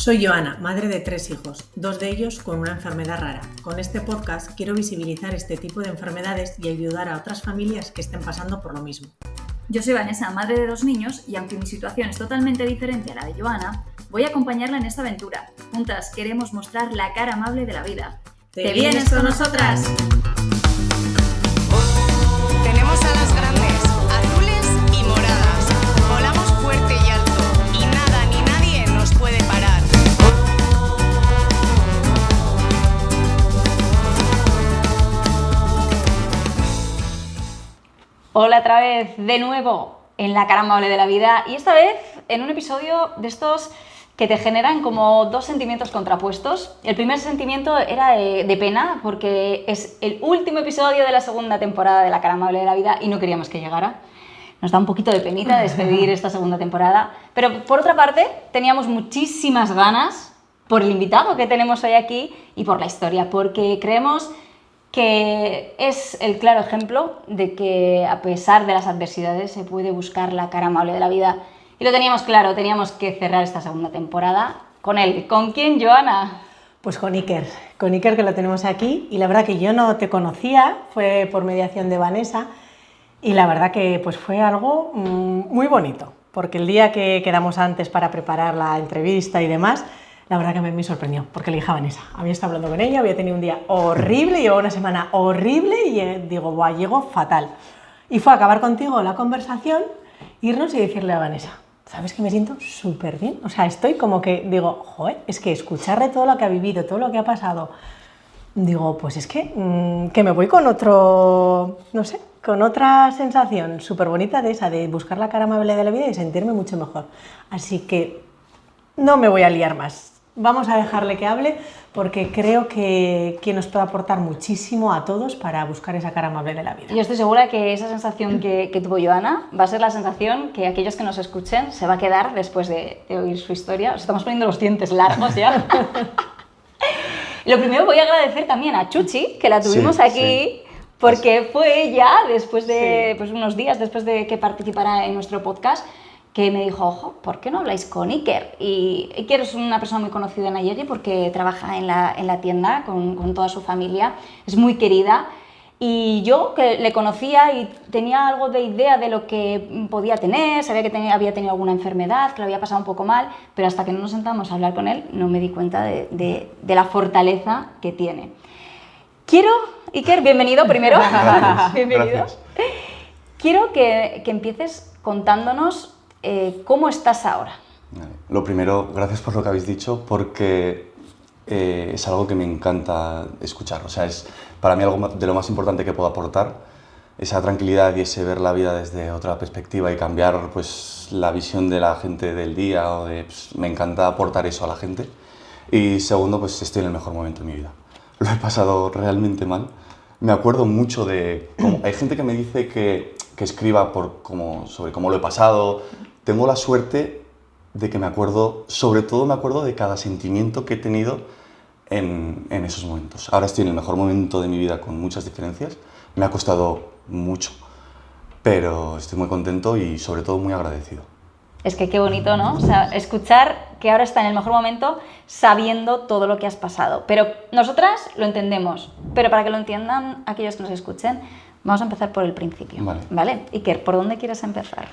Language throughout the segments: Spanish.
Soy Joana, madre de 3 hijos, 2 de ellos con una enfermedad rara. Con este podcast quiero visibilizar este tipo de enfermedades y ayudar a otras familias que estén pasando por lo mismo. Yo soy Vanessa, madre de 2 niños, y aunque mi situación es totalmente diferente a la de Joana, voy a acompañarla en esta aventura. Juntas queremos mostrar la cara amable de la vida. ¿Te vienes con nosotras? Tenemos alas grandes, azules y moradas. Volamos fuerte y alto, y nada ni nadie nos puede parar. Hola otra vez, de nuevo, en la cara amable de la vida, y esta vez en un episodio de estos que te generan como 2 sentimientos contrapuestos. El primer sentimiento era de pena, porque es el último episodio de la segunda temporada de la cara amable de la vida y no queríamos que llegara. Nos da un poquito de penita despedir esta segunda temporada, pero por otra parte teníamos muchísimas ganas por el invitado que tenemos hoy aquí y por la historia, porque creemos que es el claro ejemplo de que a pesar de las adversidades se puede buscar la cara amable de la vida. Y lo teníamos claro, teníamos que cerrar esta segunda temporada con él. ¿Con quién, Joana? Pues con Iker que lo tenemos aquí, y la verdad que yo no te conocía, fue por mediación de Vanessa, y la verdad que pues fue algo muy bonito, porque el día que quedamos antes para preparar la entrevista y demás, la verdad que me sorprendió, porque le dije a Vanessa, había estado hablando con ella, había tenido un día horrible, llevaba una semana horrible y digo, buah, llego fatal. Y fue acabar contigo la conversación, irnos y decirle a Vanessa, ¿sabes que me siento súper bien? O sea, estoy como que digo, joder, es que escucharle todo lo que ha vivido, todo lo que ha pasado, digo, pues es que me voy con otro, no sé, con otra sensación súper bonita de esa, de buscar la cara amable de la vida y sentirme mucho mejor. Así que no me voy a liar más. Vamos a dejarle que hable porque creo que nos puede aportar muchísimo a todos para buscar esa cara amable de la vida. Yo estoy segura que esa sensación que tuvo Joana va a ser la sensación que aquellos que nos escuchen se va a quedar después de oír su historia. Os estamos poniendo los dientes largos ya. Lo primero voy a agradecer también a Chuchi, que la tuvimos aquí, porque fue ella, después de pues unos días después de que participara en nuestro podcast, que me dijo, ojo, ¿por qué no habláis con Iker? Y Iker es una persona muy conocida en Ayegi porque trabaja en la tienda con toda su familia, es muy querida. Y yo, que le conocía y tenía algo de idea de lo que podía tener, sabía que había tenido alguna enfermedad, que lo había pasado un poco mal, pero hasta que no nos sentamos a hablar con él no me di cuenta de la fortaleza que tiene. Iker, bienvenido primero. Bienvenido. Gracias. Quiero que empieces contándonos ¿cómo estás ahora? Lo primero, gracias por lo que habéis dicho, porque es algo que me encanta escuchar. O sea, es para mí algo de lo más importante que puedo aportar, esa tranquilidad y ese ver la vida desde otra perspectiva y cambiar pues, la visión de la gente del día. Me encanta aportar eso a la gente. Y segundo, pues estoy en el mejor momento de mi vida. Lo he pasado realmente mal. Me acuerdo mucho de... hay gente que me dice que escriba sobre cómo lo he pasado. Tengo la suerte de que sobre todo me acuerdo de cada sentimiento que he tenido en esos momentos. Ahora estoy en el mejor momento de mi vida con muchas diferencias. Me ha costado mucho, pero estoy muy contento y sobre todo muy agradecido. Es que qué bonito, ¿no? O sea, escuchar que ahora está en el mejor momento sabiendo todo lo que has pasado. Pero nosotras lo entendemos, pero para que lo entiendan aquellos que nos escuchen, vamos a empezar por el principio. ¿Vale? Iker, ¿por dónde quieres empezar?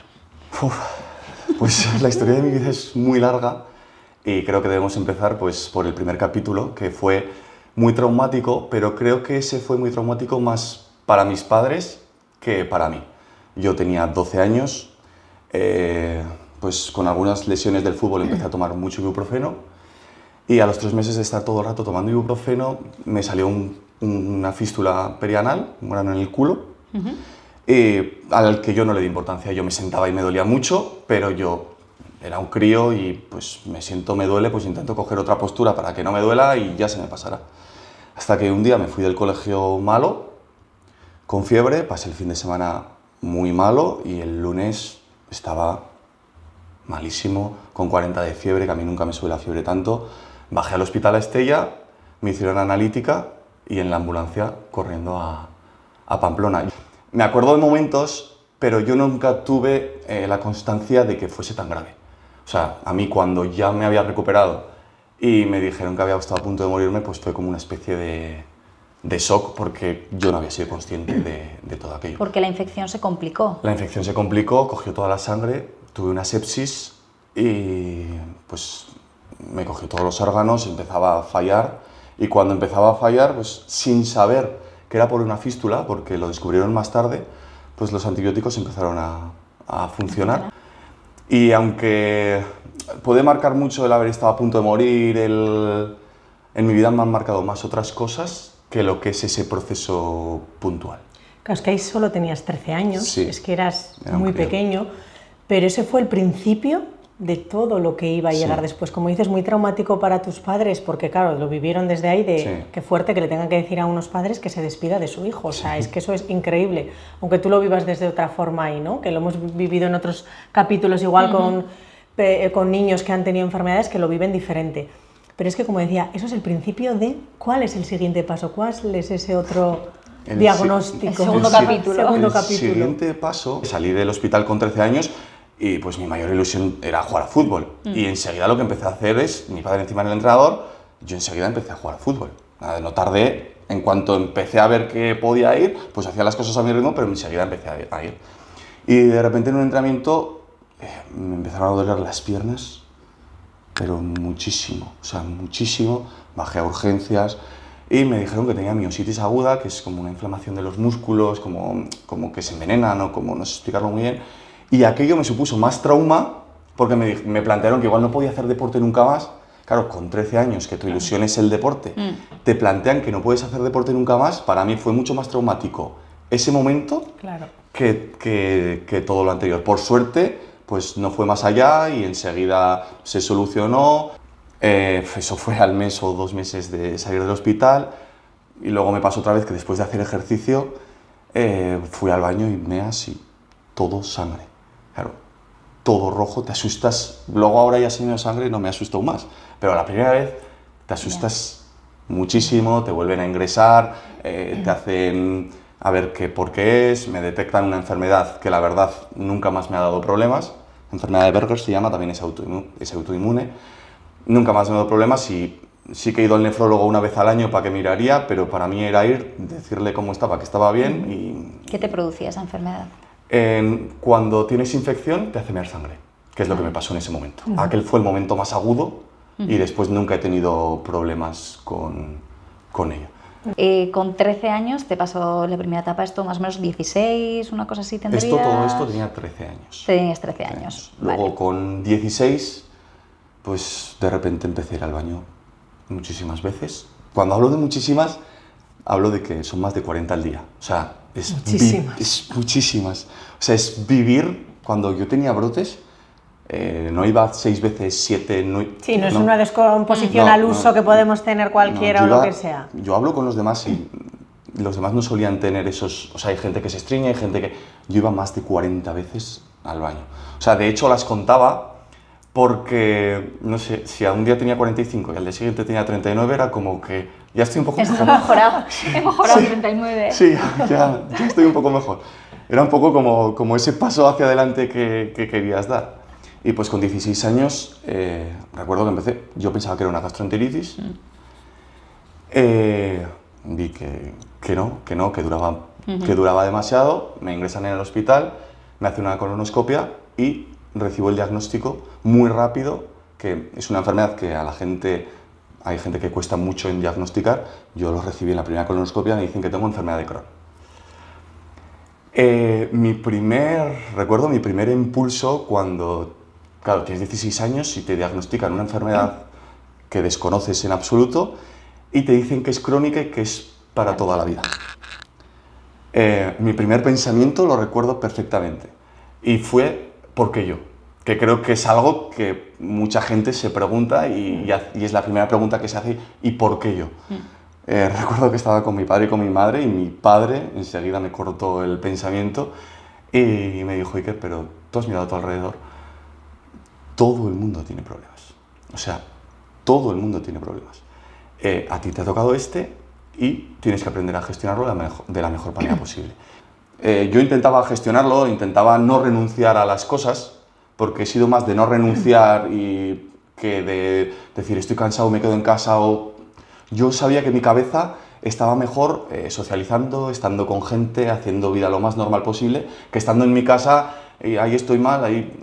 Pues la historia de mi vida es muy larga y creo que debemos empezar pues, por el primer capítulo, que fue muy traumático, pero creo que ese fue muy traumático más para mis padres que para mí. Yo tenía 12 años, pues con algunas lesiones del fútbol empecé a tomar mucho ibuprofeno y a los 3 meses de estar todo el rato tomando ibuprofeno me salió una fístula perianal, un grano en el culo, al que yo no le di importancia. Yo me sentaba y me dolía mucho, pero yo era un crío y pues me duele, pues intento coger otra postura para que no me duela y ya se me pasará. Hasta que un día me fui del colegio malo, con fiebre, pasé el fin de semana muy malo y el lunes estaba malísimo, con 40 de fiebre, que a mí nunca me sube la fiebre tanto. Bajé al hospital a Estella, me hicieron analítica y en la ambulancia corriendo a Pamplona. Me acuerdo de momentos, pero yo nunca tuve la constancia de que fuese tan grave. O sea, a mí cuando ya me había recuperado y me dijeron que había estado a punto de morirme, pues fue como una especie de shock porque yo no había sido consciente de todo aquello. Porque la infección se complicó. La infección se complicó, cogió toda la sangre, tuve una sepsis y pues me cogió todos los órganos, empezaba a fallar y cuando empezaba a fallar, pues sin saber que era por una fístula, porque lo descubrieron más tarde, pues los antibióticos empezaron a funcionar. Y aunque puede marcar mucho el haber estado a punto de morir, en mi vida me han marcado más otras cosas que lo que es ese proceso puntual. Claro, es que ahí solo tenías 13 años, Sí, es que eras era un muy crío. pequeño, pero ese fue el principio de todo lo que iba a llegar Sí. después. Como dices, muy traumático para tus padres, porque claro, lo vivieron desde ahí, de Sí. qué fuerte que le tengan que decir a unos padres que se despida de su hijo, o sea, es que eso es increíble, aunque tú lo vivas desde otra forma ahí, ¿no? Que lo hemos vivido en otros capítulos igual con niños que han tenido enfermedades que lo viven diferente. Pero es que, como decía, eso es el principio de cuál es el siguiente paso, cuál es ese otro El diagnóstico. el segundo si- capítulo. Segundo el capítulo. siguiente paso, salí del hospital con 13 años y pues mi mayor ilusión era jugar al fútbol. Y enseguida lo que empecé a hacer es, mi padre encima del entrenador, yo enseguida empecé a jugar al fútbol. Nada, no tardé, en cuanto empecé a ver que podía ir, pues hacía las cosas a mi ritmo, pero enseguida empecé a ir. Y de repente en un entrenamiento me empezaron a doler las piernas, pero muchísimo, o sea, muchísimo. Bajé a urgencias y me dijeron que tenía miositis aguda, que es como una inflamación de los músculos, como que se envenenan o como no sé explicarlo muy bien. Y aquello me supuso más trauma porque me plantearon que igual no podía hacer deporte nunca más. Claro, con 13 años, que tu ilusión es el deporte, te plantean que no puedes hacer deporte nunca más, para mí fue mucho más traumático ese momento Claro. que todo lo anterior. Por suerte, pues no fue más allá y enseguida se solucionó. Eso fue al mes o 2 meses de salir del hospital y luego me pasó otra vez que después de hacer ejercicio fui al baño y meas y todo sangre. Claro, todo rojo, te asustas. Luego ahora ya si me sangre no me asusto más, pero la primera vez te asustas muchísimo, te vuelven a ingresar, te hacen a ver por qué es, me detectan una enfermedad que la verdad nunca más me ha dado problemas. La enfermedad de Berger se llama, también es autoinmune. Nunca más me ha dado problemas y sí que he ido al nefrólogo una vez al año para que miraría, pero para mí era ir, decirle cómo estaba, que estaba bien y... ¿Qué te producía esa enfermedad? Cuando tienes infección te hace mear sangre, que es lo que me pasó en ese momento. Aquel fue el momento más agudo y después nunca he tenido problemas con ello. Con 13 años te pasó la primera etapa, esto más o menos 16, una cosa así tendrías. Todo esto tenía 13 años. Tenías 13 años. Luego Vale. con 16, pues de repente empecé a ir al baño muchísimas veces. Cuando hablo de muchísimas, hablo de que son más de 40 al día. O sea, es muchísimas. O sea, es vivir. Cuando yo tenía brotes, no iba 6 veces, 7... No, Sí, no es una descomposición al uso que podemos tener cualquiera yo o lo iba- que sea. Yo hablo con los demás y los demás no solían tener esos... O sea, hay gente que se estriña, hay gente que... Yo iba más de 40 veces al baño. O sea, de hecho las contaba porque, no sé, si a un día tenía 45 y al día siguiente tenía 39, era como que ya estoy un poco He mejor. mejorado, he mejorado 39. Sí, ya estoy un poco mejor. Era un poco como ese paso hacia adelante que querías dar. Y pues con 16 años, recuerdo que empecé, yo pensaba que era una gastroenteritis. Vi que duraba demasiado, me ingresan en el hospital, me hacen una colonoscopia y recibo el diagnóstico muy rápido, que es una enfermedad que hay gente que cuesta mucho en diagnosticar. Yo lo recibí en la primera colonoscopia, me dicen que tengo enfermedad de Crohn. Recuerdo mi primer impulso cuando, claro, tienes 16 años y te diagnostican una enfermedad que desconoces en absoluto y te dicen que es crónica y que es para toda la vida. Mi primer pensamiento lo recuerdo perfectamente y fue ¿por qué yo? Que creo que es algo que mucha gente se pregunta y es la primera pregunta que se hace, ¿y por qué yo? Recuerdo que estaba con mi padre y con mi madre y mi padre enseguida me cortó el pensamiento y me dijo, Iker, pero tú has mirado a tu alrededor, todo el mundo tiene problemas, o sea, todo el mundo tiene problemas. A ti te ha tocado y tienes que aprender a gestionarlo de la mejor manera posible. Yo intentaba gestionarlo, intentaba no renunciar a las cosas, porque he sido más de no renunciar y que de decir estoy cansado, me quedo en casa. O... Yo sabía que mi cabeza estaba mejor socializando, estando con gente, haciendo vida lo más normal posible, que estando en mi casa, ahí estoy mal, ahí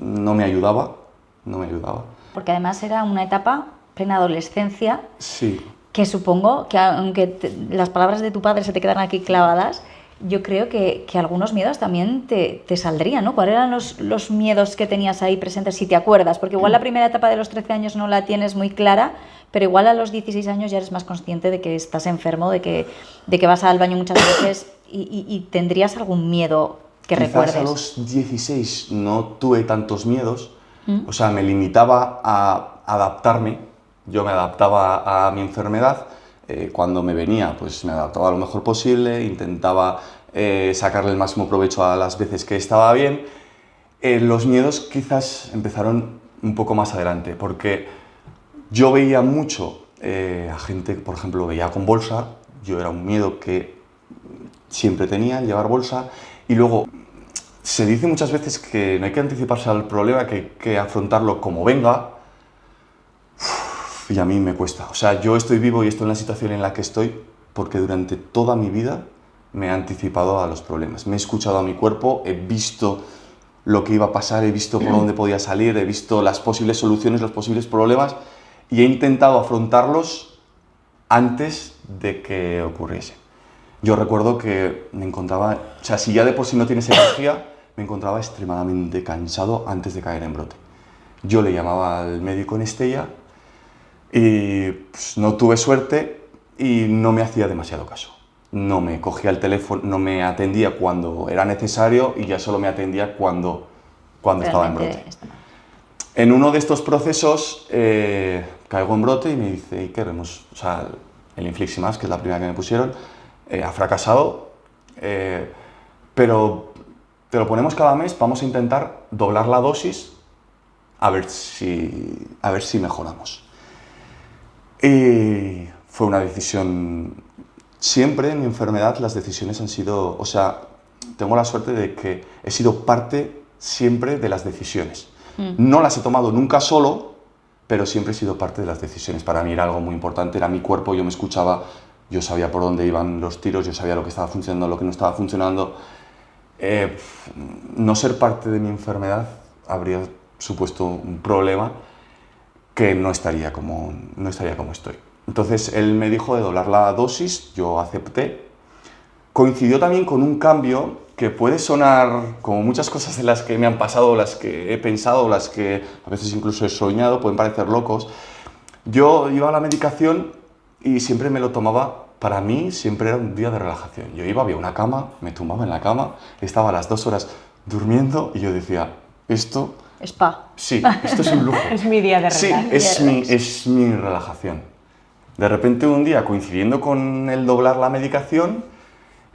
no me ayudaba, no me ayudaba. Porque además era una etapa plena adolescencia, Sí. que supongo que aunque las palabras de tu padre se te quedan aquí clavadas, yo creo que algunos miedos también te saldrían, ¿no? ¿Cuáles eran los miedos que tenías ahí presentes, si te acuerdas? Porque igual la primera etapa de los 13 años no la tienes muy clara, pero igual a los 16 años ya eres más consciente de que estás enfermo, de que vas al baño muchas veces y tendrías algún miedo que Quizás recuerdes. a los 16 no tuve tantos miedos, o sea, me limitaba a adaptarme, yo me adaptaba a mi enfermedad, cuando me venía pues me adaptaba lo mejor posible, intentaba sacarle el máximo provecho a las veces que estaba bien. Los miedos quizás empezaron un poco más adelante, porque yo veía mucho a gente, por ejemplo, veía con bolsa, yo era un miedo que siempre tenía, el llevar bolsa, y luego se dice muchas veces que no hay que anticiparse al problema, que hay que afrontarlo como venga, y a mí me cuesta. O sea, yo estoy vivo y estoy en la situación en la que estoy porque durante toda mi vida me he anticipado a los problemas. Me he escuchado a mi cuerpo, he visto lo que iba a pasar, he visto por dónde podía salir, he visto las posibles soluciones, los posibles problemas, y he intentado afrontarlos antes de que ocurriese. Yo recuerdo que me encontraba, o sea, si ya de por sí no tienes energía, me encontraba extremadamente cansado antes de caer en brote. Yo le llamaba al médico en Estella y pues, no tuve suerte y no me hacía demasiado caso. No me cogía el teléfono, no me atendía cuando era necesario y ya solo me atendía cuando estaba en brote. En uno de estos procesos caigo en brote y me dice, Iker, o sea, el Infliximab, que es la primera que me pusieron, ha fracasado, pero te lo ponemos cada mes, vamos a intentar doblar la dosis a ver si mejoramos. Y fue una decisión. Siempre en mi enfermedad las decisiones han sido, o sea, tengo la suerte de que he sido parte siempre de las decisiones. No las he tomado nunca solo, pero siempre he sido parte de las decisiones. Para mí era algo muy importante, era mi cuerpo, yo me escuchaba, yo sabía por dónde iban los tiros, yo sabía lo que estaba funcionando, lo que no estaba funcionando. No ser parte de mi enfermedad habría supuesto un problema que no estaría como estoy. Entonces él me dijo de doblar la dosis, yo acepté. Coincidió también con un cambio que puede sonar como muchas cosas de las que me han pasado, las que he pensado, las que a veces incluso he soñado, pueden parecer locos. Yo iba a la medicación y siempre me lo tomaba, para mí siempre era un día de relajación. Yo iba, había una cama, me tumbaba en la cama, estaba a las 2 horas durmiendo y yo decía, esto... Spa. Sí, esto es un lujo. Es mi día de relajación. Sí, es mi relajación. De repente un día, coincidiendo con el doblar la medicación,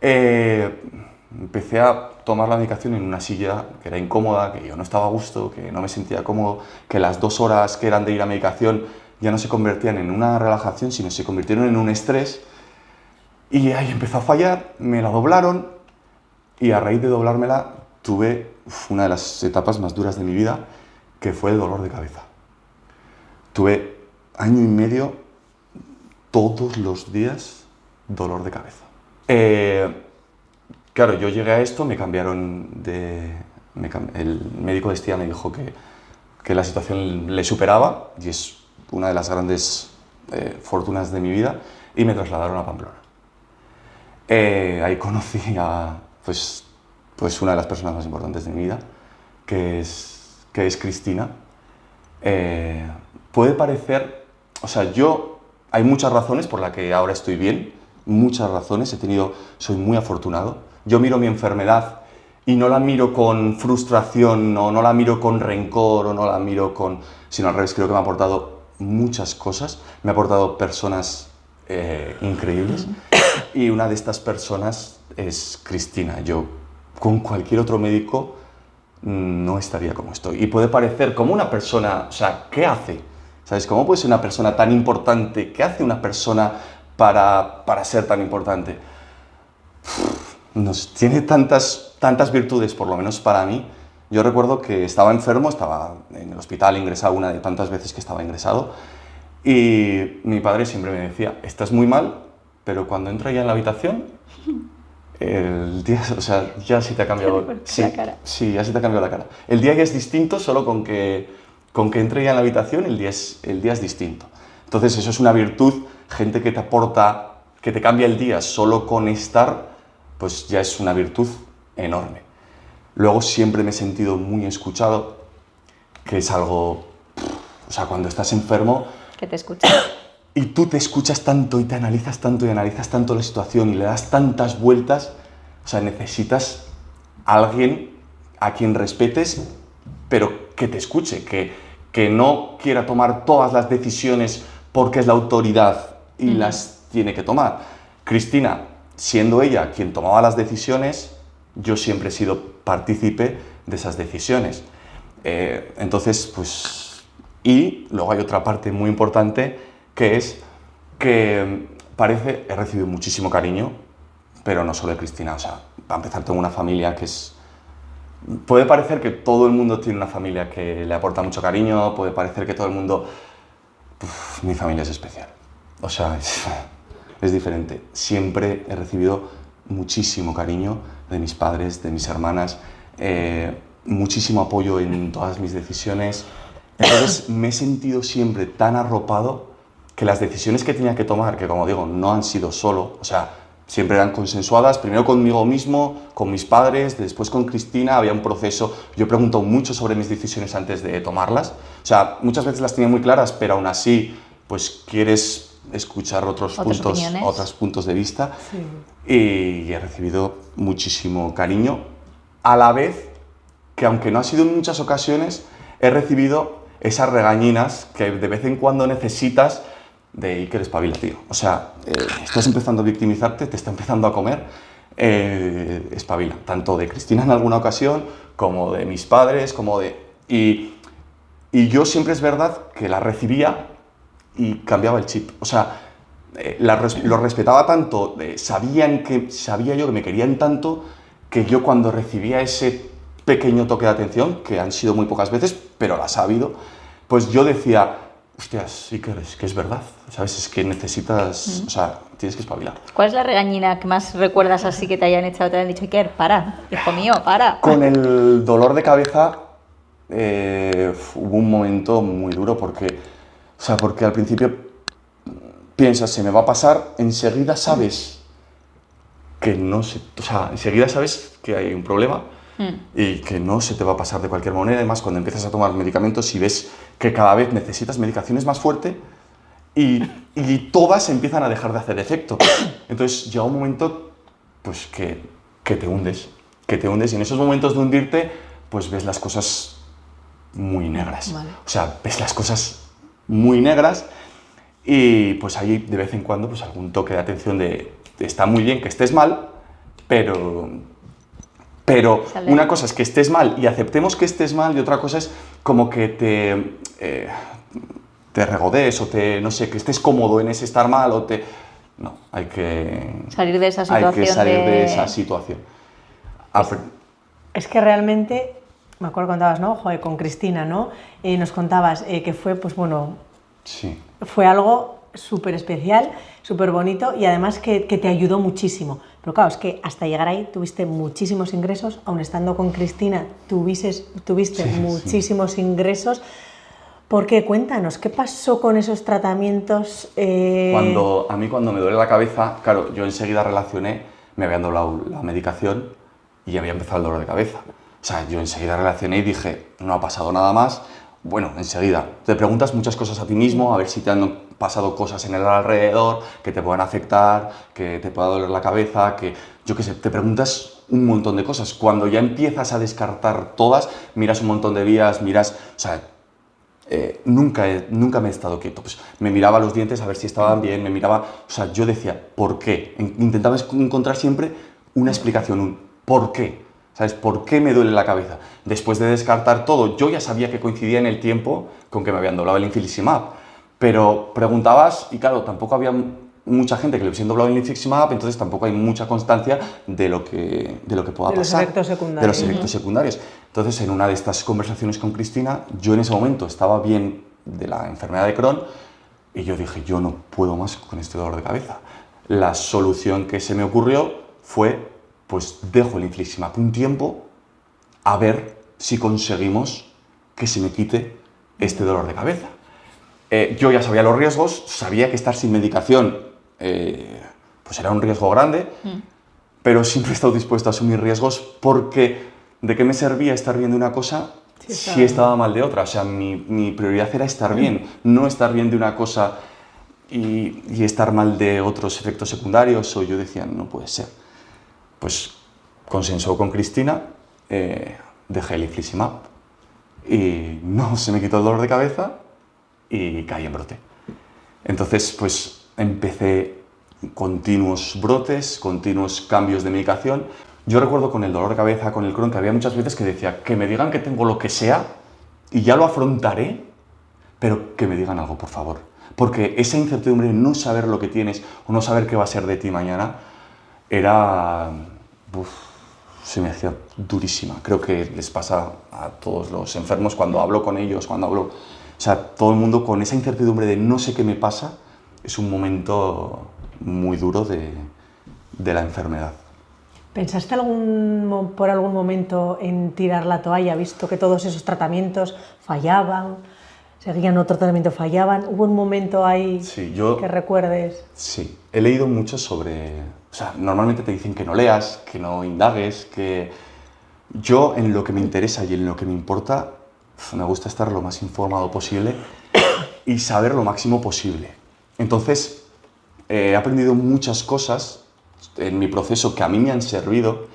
empecé a tomar la medicación en una silla que era incómoda, que yo no estaba a gusto, que no me sentía cómodo, que las 2 horas que eran de ir a medicación ya no se convertían en una relajación, sino se convirtieron en un estrés. Y ahí empezó a fallar, me la doblaron y a raíz de doblármela tuve una de las etapas más duras de mi vida, que fue el dolor de cabeza. Tuve 1 año y medio, todos los días, dolor de cabeza. Claro, yo llegué a esto, me cambiaron el médico de Estella me dijo que la situación le superaba, y es una de las grandes fortunas de mi vida, y me trasladaron a Pamplona. Ahí conocí a pues una de las personas más importantes de mi vida, que es Cristina. Puede parecer, o sea, hay muchas razones por las que ahora estoy bien, muchas razones, soy muy afortunado. Yo miro mi enfermedad y no la miro con frustración, no la miro con rencor, o no la miro sino al revés, creo que me ha aportado muchas cosas, me ha aportado personas increíbles, y una de estas personas es Cristina. Yo con cualquier otro médico no estaría como estoy. Y puede parecer como una persona, o sea, ¿qué hace? ¿Sabes? ¿Cómo puede ser una persona tan importante? ¿Qué hace una persona para ser tan importante? Tiene tantas virtudes, por lo menos para mí, Yo recuerdo que estaba enfermo, estaba en el hospital ingresado una de tantas veces que estaba ingresado, y mi padre siempre me decía, estás muy mal, pero cuando entra ya en la habitación, el día, o sea, ya sí te ha cambiado la cara. Sí, ya se te ha cambiado la cara. El día ya es distinto solo con que entre ya en la habitación, el día es distinto. Entonces eso es una virtud, gente que te aporta, que te cambia el día solo con estar, pues ya es una virtud enorme. Luego siempre me he sentido muy escuchado, que es algo, o sea, cuando estás enfermo Que te escucha. y tú te escuchas tanto y analizas tanto la situación y le das tantas vueltas, o sea, necesitas a alguien a quien respetes, pero que te escuche, que no quiera tomar todas las decisiones porque es la autoridad y las tiene que tomar. Cristina, siendo ella quien tomaba las decisiones, yo siempre he sido partícipe de esas decisiones. Entonces, pues... Y luego hay otra parte muy importante, que es que he recibido muchísimo cariño, pero no solo de Cristina. O sea, para empezar, tengo una familia que es... Puede parecer que todo el mundo tiene una familia que le aporta mucho cariño, puede parecer que todo el mundo... mi familia es especial. O sea, es diferente. Siempre he recibido muchísimo cariño de mis padres, de mis hermanas, muchísimo apoyo en todas mis decisiones. Entonces me he sentido siempre tan arropado que las decisiones que tenía que tomar, que como digo, no han sido solo, o sea, siempre eran consensuadas, primero conmigo mismo, con mis padres, después con Cristina, había un proceso. Yo he preguntado mucho sobre mis decisiones antes de tomarlas. O sea, muchas veces las tenía muy claras, pero aún así, pues quieres escuchar otros puntos de vista. Sí. Y he recibido muchísimo cariño, a la vez que, aunque no ha sido en muchas ocasiones, he recibido esas regañinas que de vez en cuando necesitas de Iker, espabila, tío. O sea, estás empezando a victimizarte, te está empezando a comer, espabila. Tanto de Cristina en alguna ocasión, como de mis padres, como de... Y yo siempre es verdad que la recibía y cambiaba el chip. O sea, lo respetaba tanto, sabía yo que me querían tanto, que yo cuando recibía ese pequeño toque de atención, que han sido muy pocas veces, pero las ha habido, pues yo decía, hostias, sí que es verdad, ¿sabes? Es que necesitas, o sea, tienes que espabilar. ¿Cuál es la regañina que más recuerdas así que te hayan echado, te hayan dicho, Iker, para, hijo mío, para? Con el dolor de cabeza hubo un momento muy duro porque al principio piensas, se me va a pasar, enseguida sabes que no se, o sea, enseguida sabes que hay un problema y que no se te va a pasar de cualquier manera. Además, cuando empiezas a tomar medicamentos y ves que cada vez necesitas medicaciones más fuertes y todas empiezan a dejar de hacer efecto. Entonces llega un momento pues, que te hundes, y en esos momentos de hundirte pues ves las cosas muy negras. Vale. O sea, ves las cosas muy negras y pues ahí de vez en cuando pues algún toque de atención de está muy bien que estés mal, pero una cosa es que estés mal y aceptemos que estés mal, y otra cosa es como que te regodees o no sé, que estés cómodo en ese estar mal o No, hay que salir de esa situación. Hay que salir de esa situación. Es que realmente, me acuerdo cuando contabas, ¿no? Joder, con Cristina, ¿no? Nos contabas que fue, pues bueno, sí. Fue algo súper especial, súper bonito y además que te ayudó muchísimo. Pero claro, es que hasta llegar ahí tuviste muchísimos ingresos, aun estando con Cristina tuviste muchísimos ingresos. ¿Por qué? Cuéntanos, ¿qué pasó con esos tratamientos? Cuando me duele la cabeza, claro, yo enseguida relacioné, me habían doblado la medicación y había empezado el dolor de cabeza. O sea, yo enseguida relacioné y dije, no ha pasado nada más. Bueno, enseguida, te preguntas muchas cosas a ti mismo, a ver si te han pasado cosas en el alrededor que te puedan afectar, que te pueda doler la cabeza, que yo qué sé, te preguntas un montón de cosas. Cuando ya empiezas a descartar todas, miras un montón de vías, miras, o sea, nunca me he estado quieto. Pues me miraba los dientes a ver si estaban bien, me miraba, o sea, yo decía, ¿por qué? Intentaba encontrar siempre una explicación, un ¿por qué? ¿Sabes? ¿Por qué me duele la cabeza? Después de descartar todo, yo ya sabía que coincidía en el tiempo con que me habían doblado el infliximab, pero preguntabas, y claro, tampoco había mucha gente que le hubiesen doblado el infliximab, entonces tampoco hay mucha constancia de lo que pueda pasar. De los efectos secundarios. De los efectos secundarios. Entonces, en una de estas conversaciones con Cristina, yo en ese momento estaba bien de la enfermedad de Crohn y yo dije, yo no puedo más con este dolor de cabeza. La solución que se me ocurrió fue, pues dejo el infliximab un tiempo a ver si conseguimos que se me quite este dolor de cabeza. Yo ya sabía los riesgos, sabía que estar sin medicación pues era un riesgo grande, pero siempre he estado dispuesto a asumir riesgos porque ¿de qué me servía estar bien de una cosa si estaba mal de otra? O sea, mi prioridad era estar bien, no estar bien de una cosa y estar mal de otros efectos secundarios, o yo decía, no puede ser. Pues consensuó con Cristina, dejé el infliximab y no se me quitó el dolor de cabeza y caí en brote. Entonces, pues empecé continuos brotes, continuos cambios de medicación. Yo recuerdo con el dolor de cabeza, con el Crohn, que había muchas veces que decía, que me digan que tengo lo que sea y ya lo afrontaré, pero que me digan algo, por favor. Porque esa incertidumbre de no saber lo que tienes o no saber qué va a ser de ti mañana era... se me hacía durísima. Creo que les pasa a todos los enfermos cuando hablo con ellos, cuando hablo... O sea, todo el mundo con esa incertidumbre de no sé qué me pasa, es un momento muy duro de la enfermedad. ¿Pensaste por algún momento en tirar la toalla, visto que todos esos tratamientos fallaban, seguían otro tratamiento, fallaban? ¿Hubo un momento ahí que recuerdes? Sí, he leído mucho sobre... O sea, normalmente te dicen que no leas, que no indagues, que... Yo, en lo que me interesa y en lo que me importa, me gusta estar lo más informado posible y saber lo máximo posible. Entonces, he aprendido muchas cosas en mi proceso que a mí me han servido.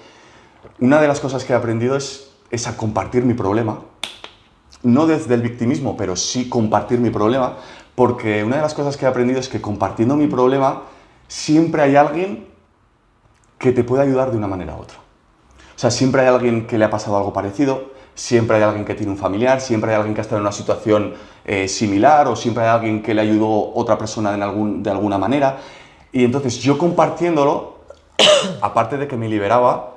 Una de las cosas que he aprendido es a compartir mi problema. No desde el victimismo, pero sí compartir mi problema, porque una de las cosas que he aprendido es que compartiendo mi problema siempre hay alguien que te puede ayudar de una manera u otra. O sea, siempre hay alguien que le ha pasado algo parecido, siempre hay alguien que tiene un familiar, siempre hay alguien que ha estado en una situación similar, o siempre hay alguien que le ayudó a otra persona de alguna manera. Y entonces yo compartiéndolo, aparte de que me liberaba,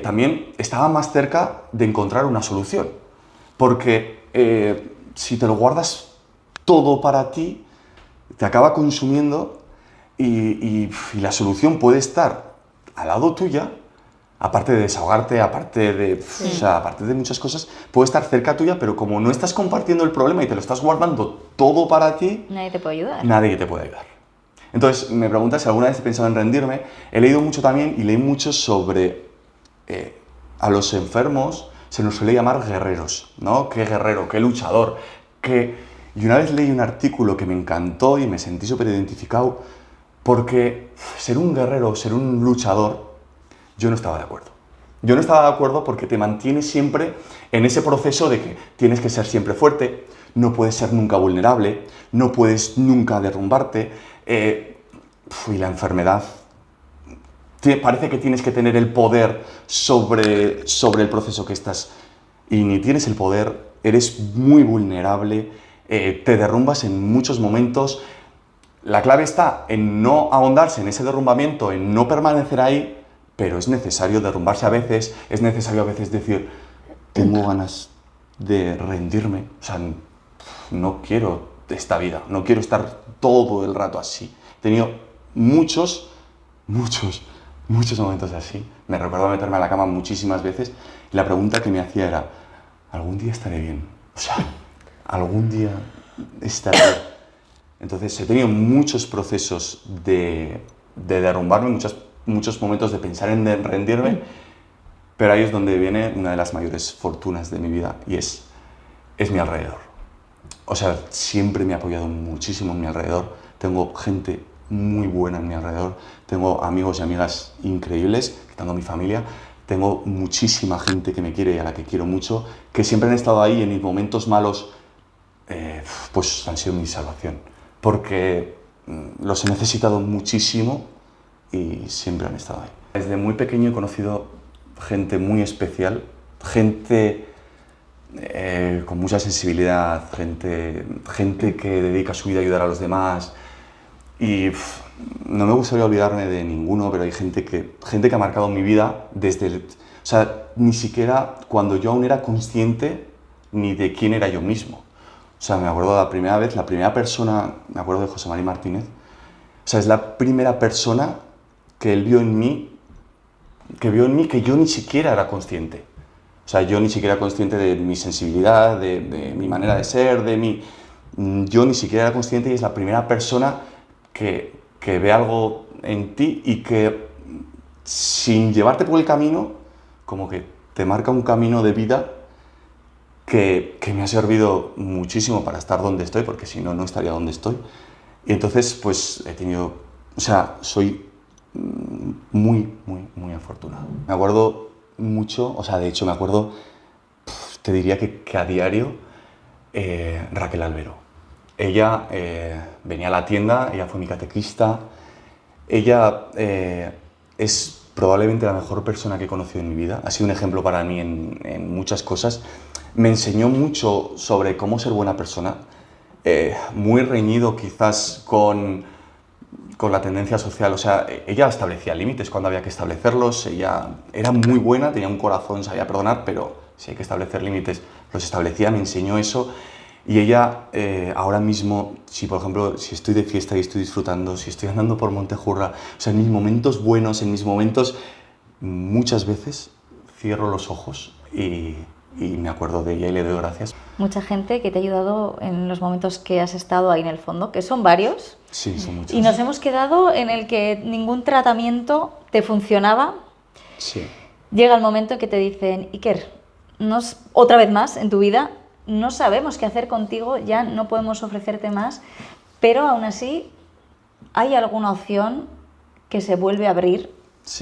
también estaba más cerca de encontrar una solución. Porque si te lo guardas todo para ti, te acaba consumiendo y la solución puede estar al lado tuya, aparte de desahogarte, aparte de muchas cosas, puede estar cerca tuya, pero como no estás compartiendo el problema y te lo estás guardando todo para ti, nadie te puede ayudar. Nadie te puede ayudar. Entonces, me preguntas si alguna vez he pensado en rendirme. He leído mucho también y leí mucho sobre a los enfermos se nos suele llamar guerreros, ¿no? Qué guerrero, qué luchador, Y una vez leí un artículo que me encantó y me sentí súper identificado, porque ser un guerrero, ser un luchador, yo no estaba de acuerdo. Yo no estaba de acuerdo porque te mantienes siempre en ese proceso de que tienes que ser siempre fuerte, no puedes ser nunca vulnerable, no puedes nunca derrumbarte, y la enfermedad... Parece que tienes que tener el poder sobre el proceso que estás y ni tienes el poder, eres muy vulnerable, te derrumbas en muchos momentos. La clave está en no ahondarse en ese derrumbamiento, en no permanecer ahí, pero es necesario derrumbarse a veces, es necesario a veces decir, tengo ganas de rendirme, o sea, no quiero esta vida, no quiero estar todo el rato así. He tenido muchos momentos así. Me recuerdo meterme a la cama muchísimas veces y la pregunta que me hacía era, ¿algún día estaré bien? O sea, ¿algún día estaré bien? Entonces he tenido muchos procesos de derrumbarme, muchos momentos de pensar en rendirme, pero ahí es donde viene una de las mayores fortunas de mi vida y es mi alrededor. O sea, siempre me he apoyado muchísimo en mi alrededor. Tengo gente muy buena en mi alrededor, tengo amigos y amigas increíbles, quitando mi familia, tengo muchísima gente que me quiere y a la que quiero mucho, que siempre han estado ahí en mis momentos malos, pues han sido mi salvación, porque los he necesitado muchísimo y siempre han estado ahí. Desde muy pequeño he conocido gente muy especial, gente con mucha sensibilidad, gente que dedica su vida a ayudar a los demás. Y no me gustaría olvidarme de ninguno, pero hay gente que ha marcado mi vida desde O sea, ni siquiera cuando yo aún era consciente ni de quién era yo mismo. O sea, me acuerdo la primera vez, la primera persona, me acuerdo de José María Martínez, o sea, es la primera persona que él vio en mí, que yo ni siquiera era consciente. O sea, yo ni siquiera era consciente de mi sensibilidad, de mi manera de ser, yo ni siquiera era consciente y es la primera persona que ve algo en ti y que sin llevarte por el camino, como que te marca un camino de vida que me ha servido muchísimo para estar donde estoy, porque si no, no estaría donde estoy. Y entonces, pues he tenido, o sea, soy muy, muy, muy afortunado. Me acuerdo mucho, o sea, de hecho me acuerdo, te diría que a diario, Raquel Albero. Ella venía a la tienda, ella fue mi catequista, ella es probablemente la mejor persona que he conocido en mi vida, ha sido un ejemplo para mí en muchas cosas, me enseñó mucho sobre cómo ser buena persona, muy reñido quizás con la tendencia social, o sea, ella establecía límites cuando había que establecerlos, ella era muy buena, tenía un corazón, sabía perdonar, pero si hay que establecer límites, los establecía, me enseñó eso. Y ella, ahora mismo, si por ejemplo, si estoy de fiesta y estoy disfrutando, si estoy andando por Montejurra, o sea, en mis momentos buenos, en mis momentos, muchas veces cierro los ojos y me acuerdo de ella y le doy gracias. Mucha gente que te ha ayudado en los momentos que has estado ahí en el fondo, que son varios. Sí, son muchos. Y nos hemos quedado en el que ningún tratamiento te funcionaba. Sí. Llega el momento en que te dicen, Iker, otra vez más en tu vida, no sabemos qué hacer contigo, ya no podemos ofrecerte más, pero aún así hay alguna opción que se vuelve a abrir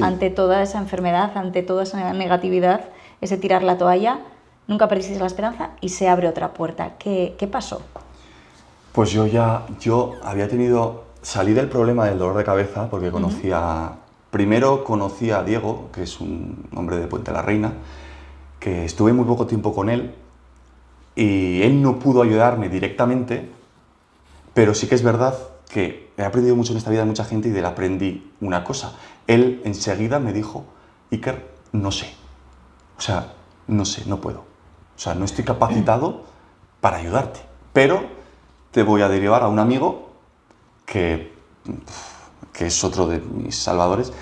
ante toda esa enfermedad, ante toda esa negatividad, ese tirar la toalla, nunca perdiste la esperanza y se abre otra puerta. ¿Qué pasó? Pues yo había salí del problema del dolor de cabeza porque primero conocí a Diego, que es un hombre de Puente la Reina, que estuve muy poco tiempo con él, y él no pudo ayudarme directamente, pero sí que es verdad que he aprendido mucho en esta vida de mucha gente y de él aprendí una cosa. Él enseguida me dijo, Iker, no sé. O sea, no sé, no puedo. O sea, no estoy capacitado para ayudarte, pero te voy a derivar a un amigo que es otro de mis salvadores,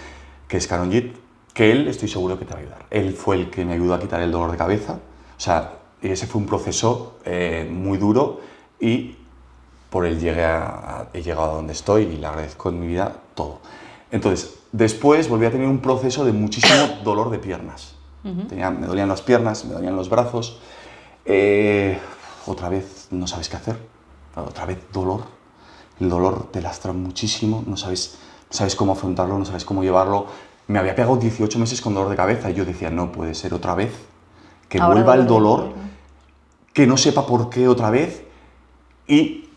que es Karonjit, que él estoy seguro que te va a ayudar. Él fue el que me ayudó a quitar el dolor de cabeza. O sea, ese fue un proceso muy duro y por él he llegado a donde estoy y le agradezco en mi vida todo. Entonces, después volví a tener un proceso de muchísimo dolor de piernas. Me dolían las piernas, me dolían los brazos. Otra vez no sabes qué hacer. Otra vez dolor. El dolor te lastra muchísimo, no sabes cómo afrontarlo, no sabes cómo llevarlo. Me había pegado 18 meses con dolor de cabeza y yo decía, no puede ser otra vez. Que ahora vuelva el dolor, que no sepa por qué otra vez. Y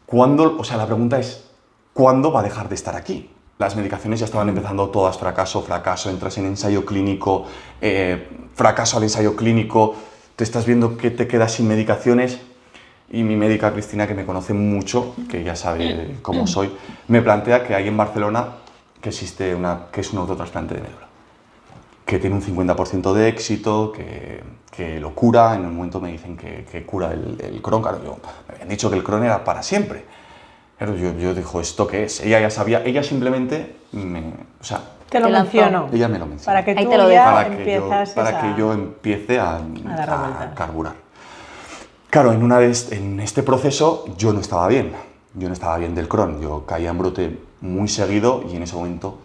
cuándo, o sea, la pregunta es, ¿cuándo va a dejar de estar aquí? Las medicaciones ya estaban empezando todas, fracaso, entras en ensayo clínico, fracaso al ensayo clínico, te estás viendo que te quedas sin medicaciones y mi médica Cristina, que me conoce mucho, que ya sabe cómo soy, me plantea que hay en Barcelona que existe que es un autotrasplante de médula, que tiene un 50% de éxito, que lo cura. En un momento me dicen que cura el Crohn. Claro, me habían dicho que el Crohn era para siempre. Pero yo dijo, ¿esto qué es? Ella ya sabía, ella simplemente te lo mencionó. Ella me lo mencionó. Para que tú para que yo empiece a carburar. Claro, en este proceso yo no estaba bien. Yo no estaba bien del Crohn. Yo caía en brote muy seguido y en ese momento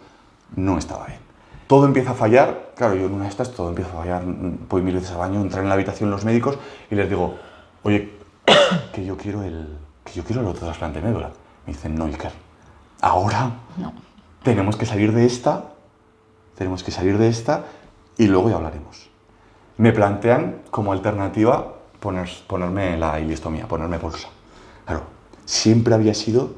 no estaba bien. Todo empieza a fallar. Claro, yo en una de estas todo empieza a fallar. Voy 1000 veces al baño, entrar en la habitación los médicos y les digo, oye, que yo quiero el autotrasplante de médula. Me dicen, no, Iker, ahora tenemos que salir de esta y luego ya hablaremos. Me plantean como alternativa ponerme la ileostomía, ponerme bolsa. Claro, siempre había sido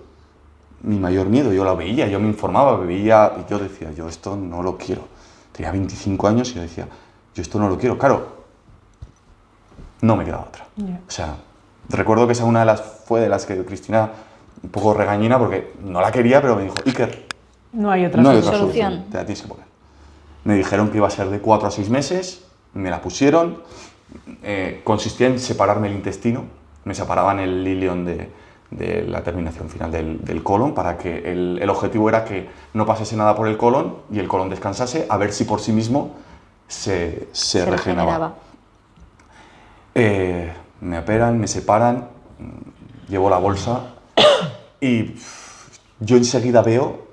mi mayor miedo. Yo la veía, yo me informaba, y yo decía, yo esto no lo quiero. Tenía 25 años y yo decía, yo esto no lo quiero. Claro, no me quedaba otra. O sea, recuerdo que esa fue de las que Cristina, un poco regañina, porque no la quería, pero me dijo, Iker, no hay otra solución. Te la tienes que poner. Me dijeron que iba a ser de 4 a 6 meses, me la pusieron, consistía en separarme el intestino, me separaban el ileón de la terminación final del colon, para que el objetivo era que no pasase nada por el colon y el colon descansase, a ver si por sí mismo se regeneraba. Me operan, me separan, llevo la bolsa y yo enseguida veo,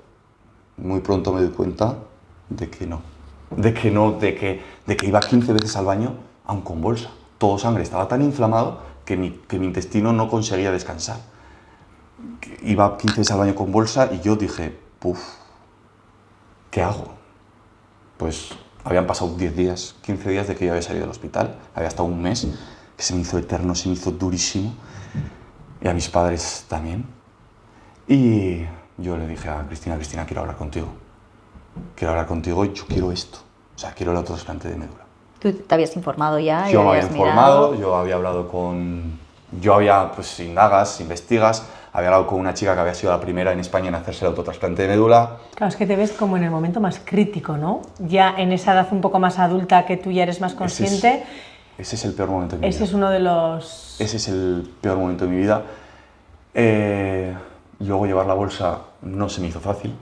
muy pronto me doy cuenta de que iba 15 veces al baño aún con bolsa. Todo sangre, estaba tan inflamado que mi intestino no conseguía descansar. Iba 15 veces al baño con bolsa y yo dije, puf, ¿qué hago? Pues habían pasado 10 días, 15 días de que yo había salido del hospital, había estado un mes, que se me hizo eterno, se me hizo durísimo, y a mis padres también. Y yo le dije a Cristina, quiero hablar contigo y yo quiero esto, o sea, quiero el otro trasplante de médula. ¿Tú te habías informado ya? Yo me había informado, yo había hablado pues indagas, investigas, había hablado con una chica que había sido la primera en España en hacerse el autotrasplante de médula. Claro, es que te ves como en el momento más crítico, ¿no? Ya en esa edad un poco más adulta que tú ya eres más consciente. Ese es el peor momento de mi vida. Ese es uno de los... Ese es el peor momento de mi vida. Luego llevar la bolsa no se me hizo fácil.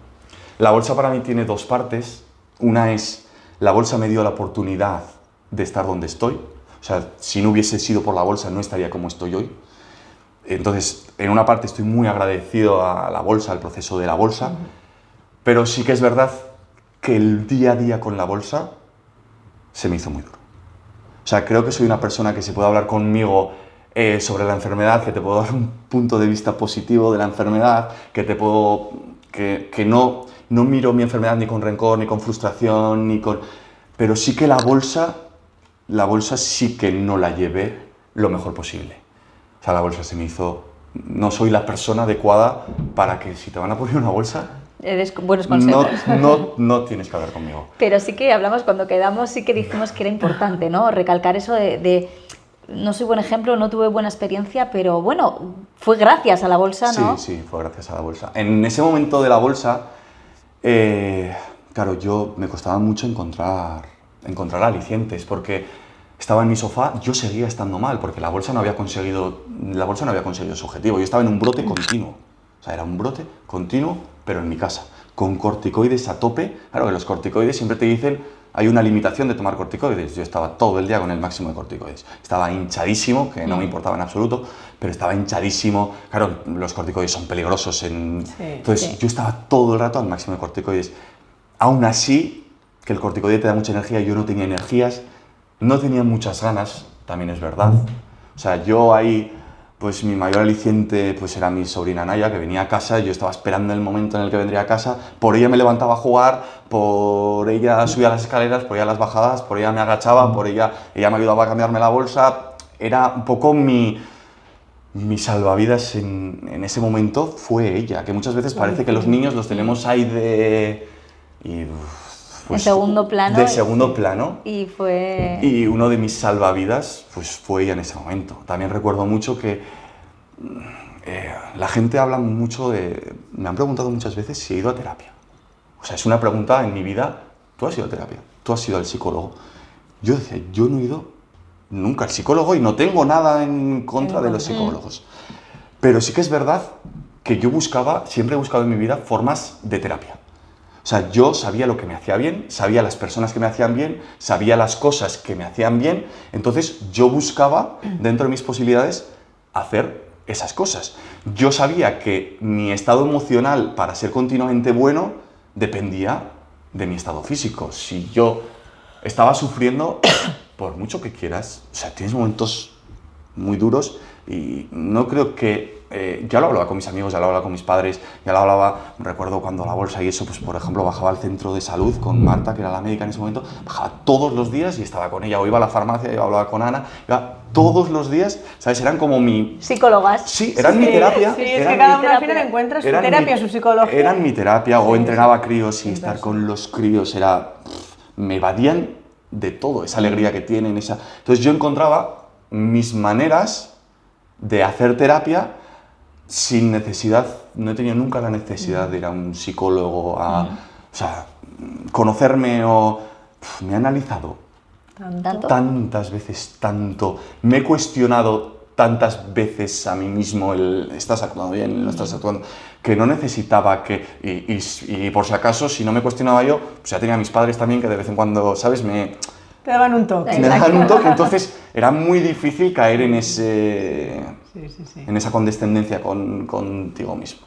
La bolsa para mí tiene dos partes. Una es, la bolsa me dio la oportunidad de estar donde estoy. O sea, si no hubiese sido por la bolsa no estaría como estoy hoy. Entonces, en una parte estoy muy agradecido a la bolsa, al proceso de la bolsa, pero sí que es verdad que el día a día con la bolsa se me hizo muy duro. O sea, creo que soy una persona que se puede hablar conmigo sobre la enfermedad, que te puedo dar un punto de vista positivo de la enfermedad, que no miro mi enfermedad ni con rencor, ni con frustración, pero sí que la bolsa sí que no la llevé lo mejor posible. O sea, la bolsa se me hizo... No soy la persona adecuada para que si te van a poner una bolsa... Eres buenos consejos. No tienes que hablar conmigo. Pero sí que hablamos, cuando quedamos, sí que dijimos que era importante, ¿no? Recalcar eso de no soy buen ejemplo, no tuve buena experiencia, pero bueno, fue gracias a la bolsa, ¿no? Sí, fue gracias a la bolsa. En ese momento de la bolsa, claro, me costaba mucho encontrar alicientes, porque estaba en mi sofá, yo seguía estando mal, porque la bolsa no había conseguido su objetivo. Yo estaba en un brote continuo. O sea, era un brote continuo, pero en mi casa, con corticoides a tope. Claro que los corticoides siempre te dicen, hay una limitación de tomar corticoides. Yo estaba todo el día con el máximo de corticoides. Estaba hinchadísimo, que no me importaba en absoluto, pero estaba hinchadísimo. Claro, los corticoides son peligrosos. Sí, Entonces, yo estaba todo el rato al máximo de corticoides. Aún así, que el corticoide te da mucha energía, yo no tenía energías, no tenía muchas ganas, también es verdad. O sea, yo ahí... Pues mi mayor aliciente pues era mi sobrina Naya, que venía a casa, yo estaba esperando el momento en el que vendría a casa, por ella me levantaba a jugar, por ella subía las escaleras, por ella las bajadas, por ella me agachaba, por ella me ayudaba a cambiarme la bolsa. Era un poco mi salvavidas en ese momento, fue ella, que muchas veces parece que los niños los tenemos ahí en segundo plano. De segundo plano. Y uno de mis salvavidas pues fue ella en ese momento. También recuerdo mucho que la gente habla mucho me han preguntado muchas veces si he ido a terapia. O sea, es una pregunta en mi vida, ¿tú has ido a terapia? ¿Tú has ido al psicólogo? Yo decía, yo no he ido nunca al psicólogo y no tengo nada en contra de los psicólogos. Pero sí que es verdad que siempre he buscado en mi vida formas de terapia. O sea, yo sabía lo que me hacía bien, sabía las personas que me hacían bien, sabía las cosas que me hacían bien, entonces yo buscaba, dentro de mis posibilidades, hacer esas cosas. Yo sabía que mi estado emocional, para ser continuamente bueno, dependía de mi estado físico. Si yo estaba sufriendo, por mucho que quieras, o sea, tienes momentos muy duros y no creo que... ya lo hablaba con mis amigos, ya lo hablaba con mis padres, ya lo hablaba, recuerdo cuando la bolsa y eso, pues por ejemplo bajaba al centro de salud con Marta, que era la médica en ese momento, bajaba todos los días y estaba con ella, o iba a la farmacia, yo hablaba con Ana, iba todos los días, ¿sabes? Eran como mi... Psicólogas. Sí, eran mi terapia. Sí, es que cada uno al final encuentra su terapia, su psicología. Eran mi terapia, o entrenaba críos y estar con los críos me evadían de todo, esa alegría que tienen, Entonces yo encontraba mis maneras de hacer terapia sin necesidad, no he tenido nunca la necesidad de ir a un psicólogo o sea, conocerme Me he analizado ¿Tanto? tantas veces, me he cuestionado tantas veces a mí mismo ¿estás actuando bien? ¿No estás actuando? Que no necesitaba que, y por si acaso, si no me cuestionaba yo, pues ya tenía a mis padres también que de vez en cuando, ¿sabes? Te daban un toque. Me daban un toque, entonces era muy difícil caer en en esa condescendencia contigo mismo.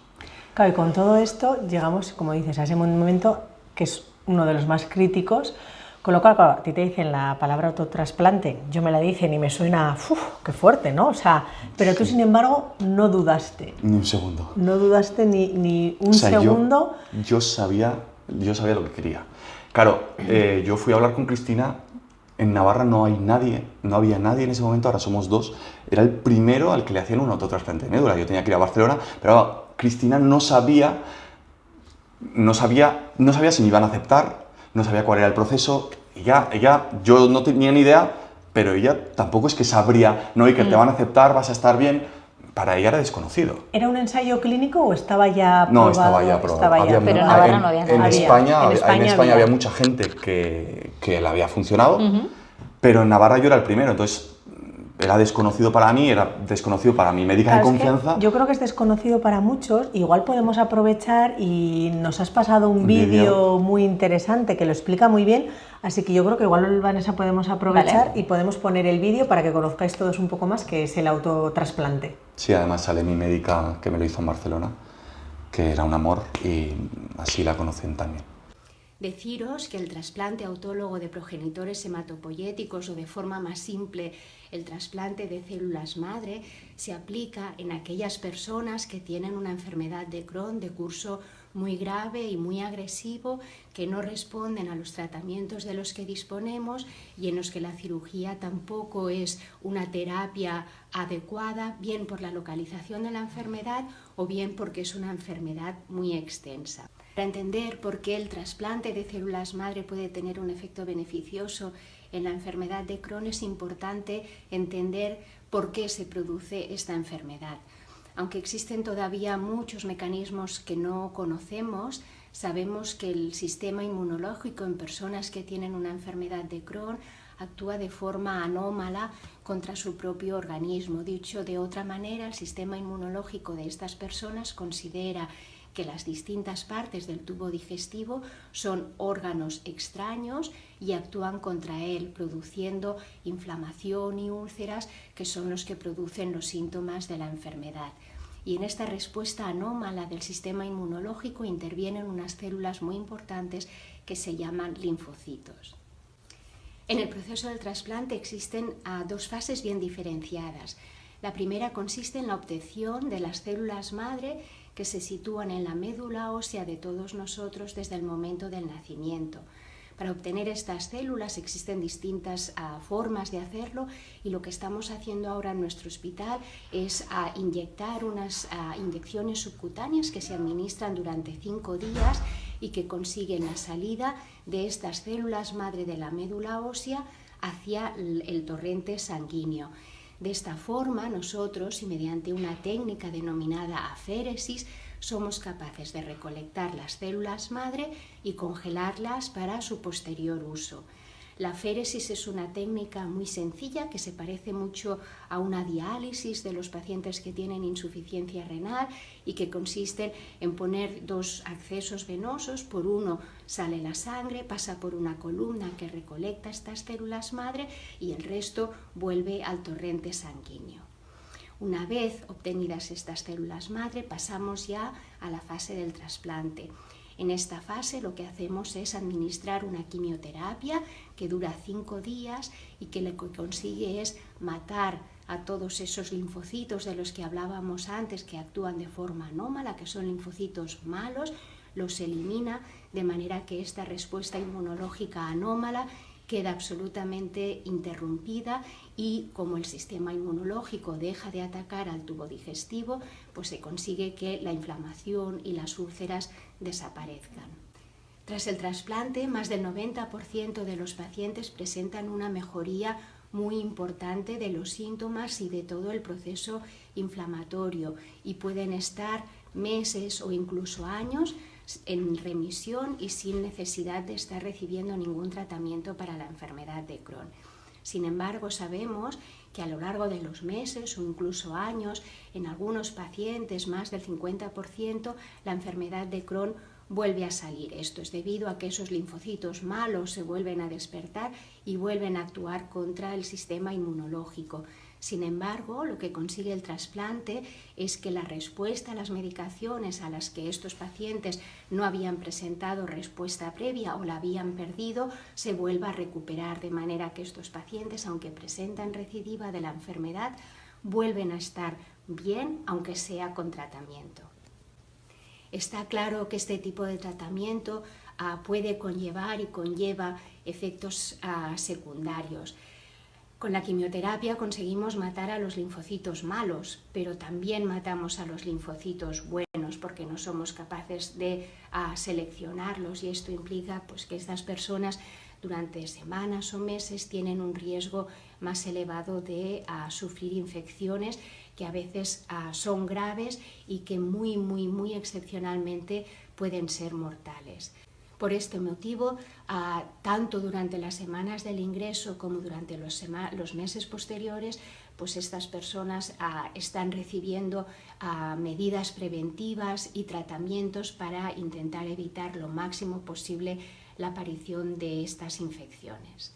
Claro, y con todo esto llegamos, como dices, a ese momento que es uno de los más críticos, con lo cual, claro, a ti te dicen la palabra autotrasplante, yo me la dicen y me suena, qué fuerte, ¿no? O sea, pero tú, sin embargo, no dudaste. Ni un segundo. No dudaste ni un segundo. Yo sabía lo que quería. Claro, yo fui a hablar con Cristina. En Navarra no había nadie en ese momento, ahora somos 2. Era el primero al que le hacían un autotrasplante de médula. Yo tenía que ir a Barcelona, pero Cristina no sabía si me iban a aceptar, no sabía cuál era el proceso. Ella, yo no tenía ni idea, pero ella tampoco es que sabría, no, y que te van a aceptar, vas a estar bien. Para ella era desconocido. ¿Era un ensayo clínico o estaba ya No, probado? estaba ya probado. Pero en Navarra no había nada. En España había mucha gente que le había funcionado, pero en Navarra yo era el primero, entonces era desconocido para mí, era desconocido para mi médica de confianza. Yo creo que es desconocido para muchos. Igual podemos aprovechar y nos has pasado un vídeo muy interesante que lo explica muy bien, así que yo creo que igual, Vanessa, podemos aprovechar y podemos poner el vídeo para que conozcáis todos un poco más qué es el autotrasplante. Sí, además sale mi médica que me lo hizo en Barcelona, que era un amor, y así la conocen también. Deciros que el trasplante autólogo de progenitores hematopoyéticos, o de forma más simple, el trasplante de células madre, se aplica en aquellas personas que tienen una enfermedad de Crohn de curso muy grave y muy agresivo, que no responden a los tratamientos de los que disponemos y en los que la cirugía tampoco es una terapia adecuada, bien por la localización de la enfermedad o bien porque es una enfermedad muy extensa. Para entender por qué el trasplante de células madre puede tener un efecto beneficioso en la enfermedad de Crohn, es importante entender por qué se produce esta enfermedad. Aunque existen todavía muchos mecanismos que no conocemos, sabemos que el sistema inmunológico en personas que tienen una enfermedad de Crohn actúa de forma anómala contra su propio organismo. Dicho de otra manera, el sistema inmunológico de estas personas considera que las distintas partes del tubo digestivo son órganos extraños y actúan contra él, produciendo inflamación y úlceras, que son los que producen los síntomas de la enfermedad. Y en esta respuesta anómala del sistema inmunológico intervienen unas células muy importantes que se llaman linfocitos. En el proceso del trasplante existen dos fases bien diferenciadas. La primera consiste en la obtención de las células madre que se sitúan en la médula ósea de todos nosotros desde el momento del nacimiento. Para obtener estas células existen distintas formas de hacerlo, y lo que estamos haciendo ahora en nuestro hospital es inyectar unas inyecciones subcutáneas que se administran durante 5 días y que consiguen la salida de estas células madre de la médula ósea hacia el torrente sanguíneo. De esta forma, nosotros, y mediante una técnica denominada aféresis, somos capaces de recolectar las células madre y congelarlas para su posterior uso. La aféresis es una técnica muy sencilla que se parece mucho a una diálisis de los pacientes que tienen insuficiencia renal y que consiste en poner 2 accesos venosos. Por uno sale la sangre, pasa por una columna que recolecta estas células madre y el resto vuelve al torrente sanguíneo. Una vez obtenidas estas células madre, pasamos ya a la fase del trasplante. En esta fase lo que hacemos es administrar una quimioterapia que dura 5 días y que lo que consigue es matar a todos esos linfocitos de los que hablábamos antes, que actúan de forma anómala, que son linfocitos malos, los elimina de manera que esta respuesta inmunológica anómala queda absolutamente interrumpida, y como el sistema inmunológico deja de atacar al tubo digestivo, pues se consigue que la inflamación y las úlceras desaparezcan. Tras el trasplante, más del 90% de los pacientes presentan una mejoría muy importante de los síntomas y de todo el proceso inflamatorio, y pueden estar meses o incluso años en remisión y sin necesidad de estar recibiendo ningún tratamiento para la enfermedad de Crohn. Sin embargo, sabemos que a lo largo de los meses o incluso años, en algunos pacientes, más del 50%, la enfermedad de Crohn vuelve a salir. Esto es debido a que esos linfocitos malos se vuelven a despertar y vuelven a actuar contra el sistema inmunológico. Sin embargo, lo que consigue el trasplante es que la respuesta a las medicaciones a las que estos pacientes no habían presentado respuesta previa o la habían perdido, se vuelva a recuperar, de manera que estos pacientes, aunque presentan recidiva de la enfermedad, vuelven a estar bien, aunque sea con tratamiento. Está claro que este tipo de tratamiento puede conllevar y conlleva efectos secundarios. Con la quimioterapia conseguimos matar a los linfocitos malos, pero también matamos a los linfocitos buenos porque no somos capaces de seleccionarlos, y esto implica pues, que estas personas durante semanas o meses tienen un riesgo más elevado de sufrir infecciones que a veces son graves y que muy excepcionalmente pueden ser mortales. Por este motivo, tanto durante las semanas del ingreso como durante los meses posteriores, pues estas personas están recibiendo medidas preventivas y tratamientos para intentar evitar lo máximo posible la aparición de estas infecciones.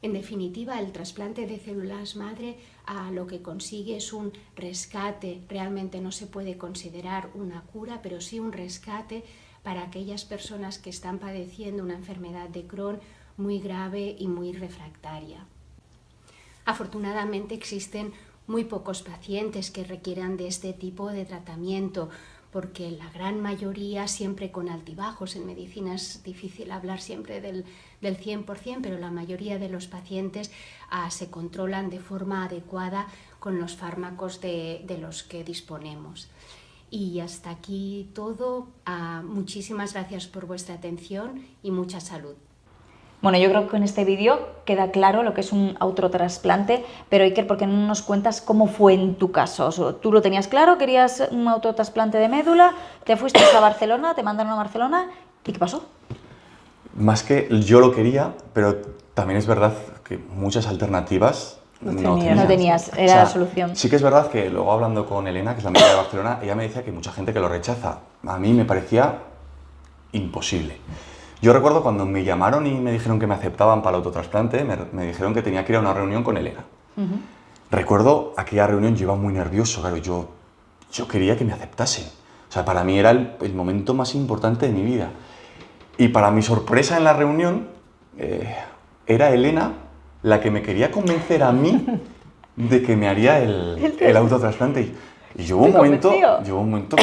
En definitiva, el trasplante de células madre lo que consigue es un rescate. Realmente no se puede considerar una cura, pero sí un rescate para aquellas personas que están padeciendo una enfermedad de Crohn muy grave y muy refractaria. Afortunadamente existen muy pocos pacientes que requieran de este tipo de tratamiento, porque la gran mayoría, siempre con altibajos, en medicina es difícil hablar siempre del 100%, pero la mayoría de los pacientes se controlan de forma adecuada con los fármacos de los que disponemos. Y hasta aquí todo. Muchísimas gracias por vuestra atención y mucha salud. Bueno, yo creo que en este vídeo queda claro lo que es un autotrasplante, pero Iker, ¿por qué no nos cuentas cómo fue en tu caso? O sea, ¿tú lo tenías claro? ¿Querías un autotrasplante de médula? ¿Te fuiste a Barcelona? ¿Te mandaron a Barcelona? ¿Y qué pasó? Más que yo lo quería, pero también es verdad que muchas alternativas no tenías, era, o sea, la solución. Sí que es verdad que luego hablando con Elena, que es la médica de Barcelona, ella me decía que hay mucha gente que lo rechaza. A mí me parecía imposible. Yo recuerdo cuando me llamaron y me dijeron que me aceptaban para el autotrasplante, me dijeron que tenía que ir a una reunión con Elena. Recuerdo aquella reunión, yo iba muy nervioso, claro, yo quería que me aceptasen. O sea, para mí era el momento más importante de mi vida. Y para mi sorpresa en la reunión, era Elena la que me quería convencer a mí de que me haría el autotrasplante. Y llegó un momento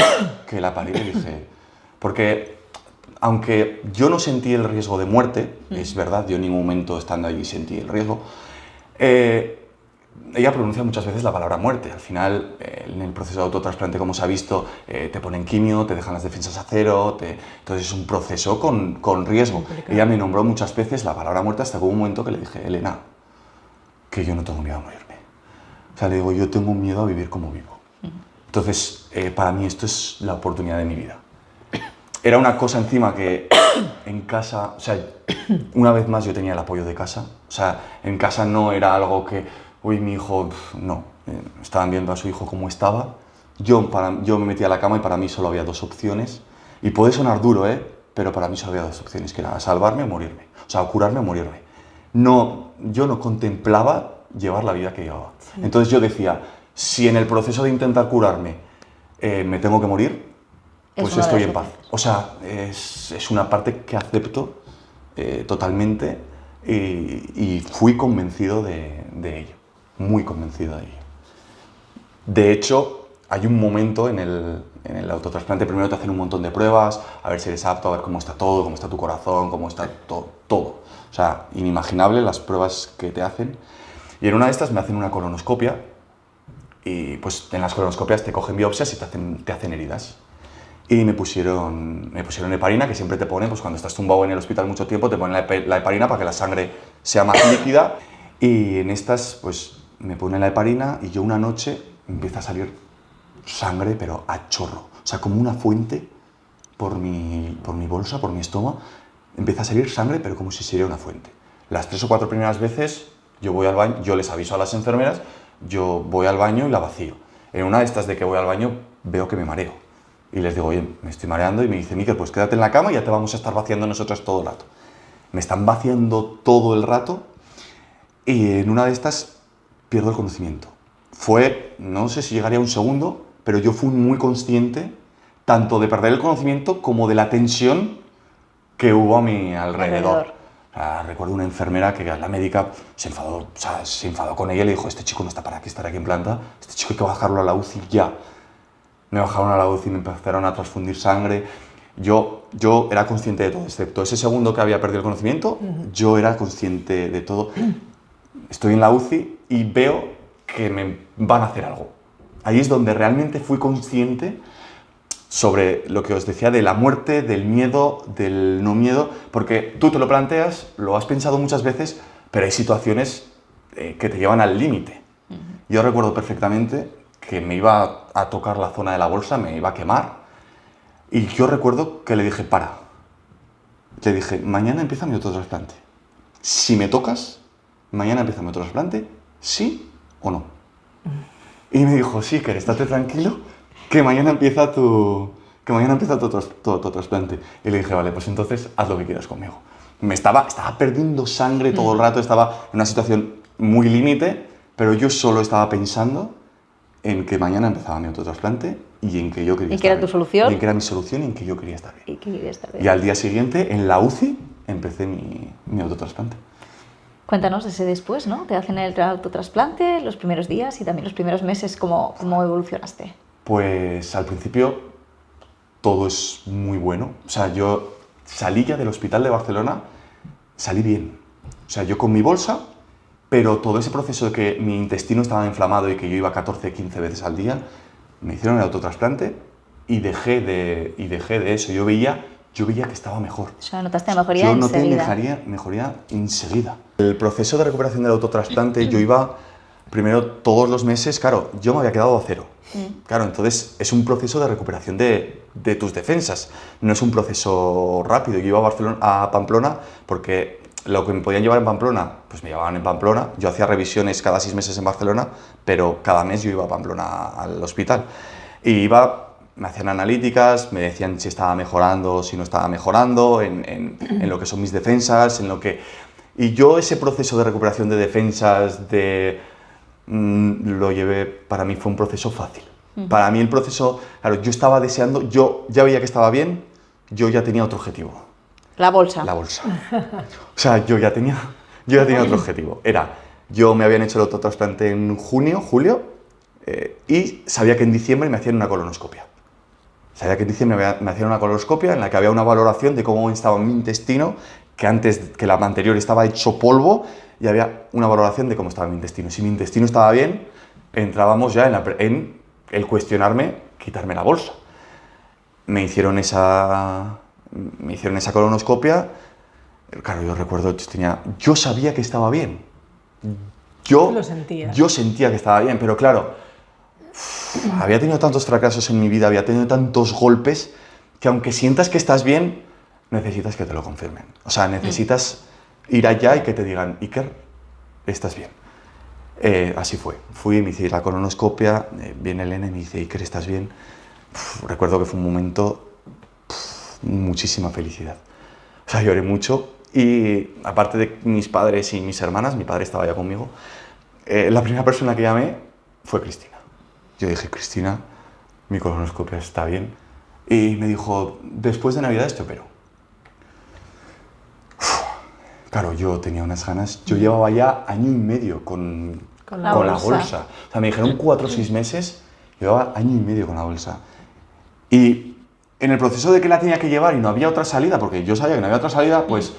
que la paré y le dije, porque aunque yo no sentí el riesgo de muerte, es verdad, yo en ningún momento estando allí sentí el riesgo, ella pronuncia muchas veces la palabra muerte. Al final, en el proceso de autotrasplante, como se ha visto, te ponen quimio, te dejan las defensas a cero, entonces es un proceso con riesgo. Ella me nombró muchas veces la palabra muerte hasta que hubo un momento que le dije, Elena, que yo no tengo miedo a morirme. O sea, le digo, yo tengo miedo a vivir como vivo. Entonces, para mí esto es la oportunidad de mi vida. Era una cosa encima que en casa, o sea, una vez más yo tenía el apoyo de casa. O sea, en casa no era algo que, uy, mi hijo, no. Estaban viendo a su hijo como estaba. Yo me metí a la cama y para mí solo había dos opciones. Y puede sonar duro, pero para mí solo había dos opciones, que era salvarme o morirme. O sea, o curarme o morirme. No, yo no contemplaba llevar la vida que llevaba. Sí. Entonces yo decía, si en el proceso de intentar curarme me tengo que morir, pues estoy en paz. O sea, es una parte que acepto totalmente y fui convencido de ello, muy convencido de ello. De hecho, hay un momento en el autotrasplante, primero te hacen un montón de pruebas, a ver si eres apto, a ver cómo está todo, cómo está tu corazón, cómo está todo. O sea, inimaginable las pruebas que te hacen. Y en una de estas me hacen una colonoscopia y pues en las colonoscopias te cogen biopsias y te hacen heridas. Y me pusieron heparina, que siempre te ponen, pues cuando estás tumbado en el hospital mucho tiempo, te ponen la heparina para que la sangre sea más líquida. Y en estas, pues me ponen la heparina y yo una noche empieza a salir sangre, pero a chorro. O sea, como una fuente por mi bolsa, por mi estómago, empieza a salir sangre, pero como si sería una fuente. Las 3 o 4 primeras veces yo voy al baño, yo les aviso a las enfermeras, yo voy al baño y la vacío. En una de estas de que voy al baño veo que me mareo. Y les digo, oye, me estoy mareando, y me dice, Miquel, pues quédate en la cama y ya te vamos a estar vaciando nosotros todo el rato. Me están vaciando todo el rato y en una de estas pierdo el conocimiento. No sé si llegaría a un segundo, pero yo fui muy consciente tanto de perder el conocimiento como de la tensión que hubo a mi alrededor. Recuerdo una enfermera que la médica se enfadó con ella y le dijo, este chico no está para aquí, estar aquí en planta, este chico hay que bajarlo a la UCI ya. Me bajaron a la UCI y me empezaron a transfundir sangre. Yo era consciente de todo, excepto ese segundo que había perdido el conocimiento, yo era consciente de todo. Estoy en la UCI y veo que me van a hacer algo. Ahí es donde realmente fui consciente sobre lo que os decía de la muerte, del miedo, del no miedo, porque tú te lo planteas, lo has pensado muchas veces, pero hay situaciones que te llevan al límite. Yo recuerdo perfectamente que me iba a tocar la zona de la bolsa, me iba a quemar, y yo recuerdo que le dije, para. Le dije, mañana empieza mi autotrasplante. Si me tocas, mañana empieza mi autotrasplante, ¿sí o no? Y me dijo, sí, Iker, estate tranquilo, que mañana empieza tu trasplante. Y le dije, vale, pues entonces haz lo que quieras conmigo. Estaba perdiendo sangre todo el rato, estaba en una situación muy límite, pero yo solo estaba pensando en que mañana empezaba mi autotrasplante y en que yo quería estar bien. ¿Y qué era tu solución? Y en que era mi solución y en que yo quería estar bien. Y que quería estar bien. Y al día siguiente, en la UCI, empecé mi autotrasplante. Cuéntanos ese después, ¿no? Te hacen el autotrasplante, los primeros días y también los primeros meses, ¿cómo evolucionaste? Pues al principio todo es muy bueno. O sea, yo salí ya del hospital de Barcelona, salí bien. O sea, yo con mi bolsa, pero todo ese proceso de que mi intestino estaba inflamado y que yo iba 14, 15 veces al día, me hicieron el autotrasplante y dejé de eso. Yo veía que estaba mejor. O sea, notaste mejoría yo enseguida. noté mejoría enseguida. El proceso de recuperación del autotrasplante, yo iba primero todos los meses, claro, yo me había quedado a cero. Claro, entonces es un proceso de recuperación de tus defensas, no es un proceso rápido. Yo iba a Pamplona porque lo que me podían llevar en Pamplona, pues me llevaban en Pamplona. Yo hacía revisiones cada 6 meses en Barcelona, pero cada mes yo iba a Pamplona al hospital. Y me hacían analíticas, me decían si estaba mejorando, si no estaba mejorando, en lo que son mis defensas, Y yo ese proceso de recuperación de defensas, lo llevé, para mí fue un proceso fácil. Para mí el proceso, claro, yo estaba deseando, yo ya veía que estaba bien, yo ya tenía otro objetivo. La bolsa. La bolsa. O sea, yo ya tenía otro objetivo. Yo me habían hecho el autotrasplante en julio, y sabía que en diciembre me hacían una colonoscopia. Sabía que en diciembre me hacían una colonoscopia en la que había una valoración de cómo estaba mi intestino, que la anterior estaba hecho polvo, y había una valoración de cómo estaba mi intestino. Si mi intestino estaba bien, entrábamos ya en el cuestionarme, quitarme la bolsa. Me hicieron esa colonoscopia. Claro, yo recuerdo, yo sabía que estaba bien. Lo sentías. Yo sentía que estaba bien, pero claro, había tenido tantos fracasos en mi vida, había tenido tantos golpes, que aunque sientas que estás bien, necesitas que te lo confirmen. O sea, necesitas ir allá y que te digan, Iker, estás bien. Así fue. Fui, me hice la colonoscopia, viene Elena y me dice, Iker, ¿estás bien? Recuerdo que fue un momento, muchísima felicidad. O sea, lloré mucho y aparte de mis padres y mis hermanas, mi padre estaba ya conmigo, la primera persona que llamé fue Cristina. Yo dije, Cristina, mi colonoscopia está bien. Y me dijo, después de Navidades te opero. Claro, yo tenía unas ganas. Yo llevaba ya 1 año y medio con la bolsa. O sea, me dijeron 4 o 6 meses, llevaba 1 año y medio con la bolsa. Y en el proceso de que la tenía que llevar y no había otra salida, porque yo sabía que no había otra salida, pues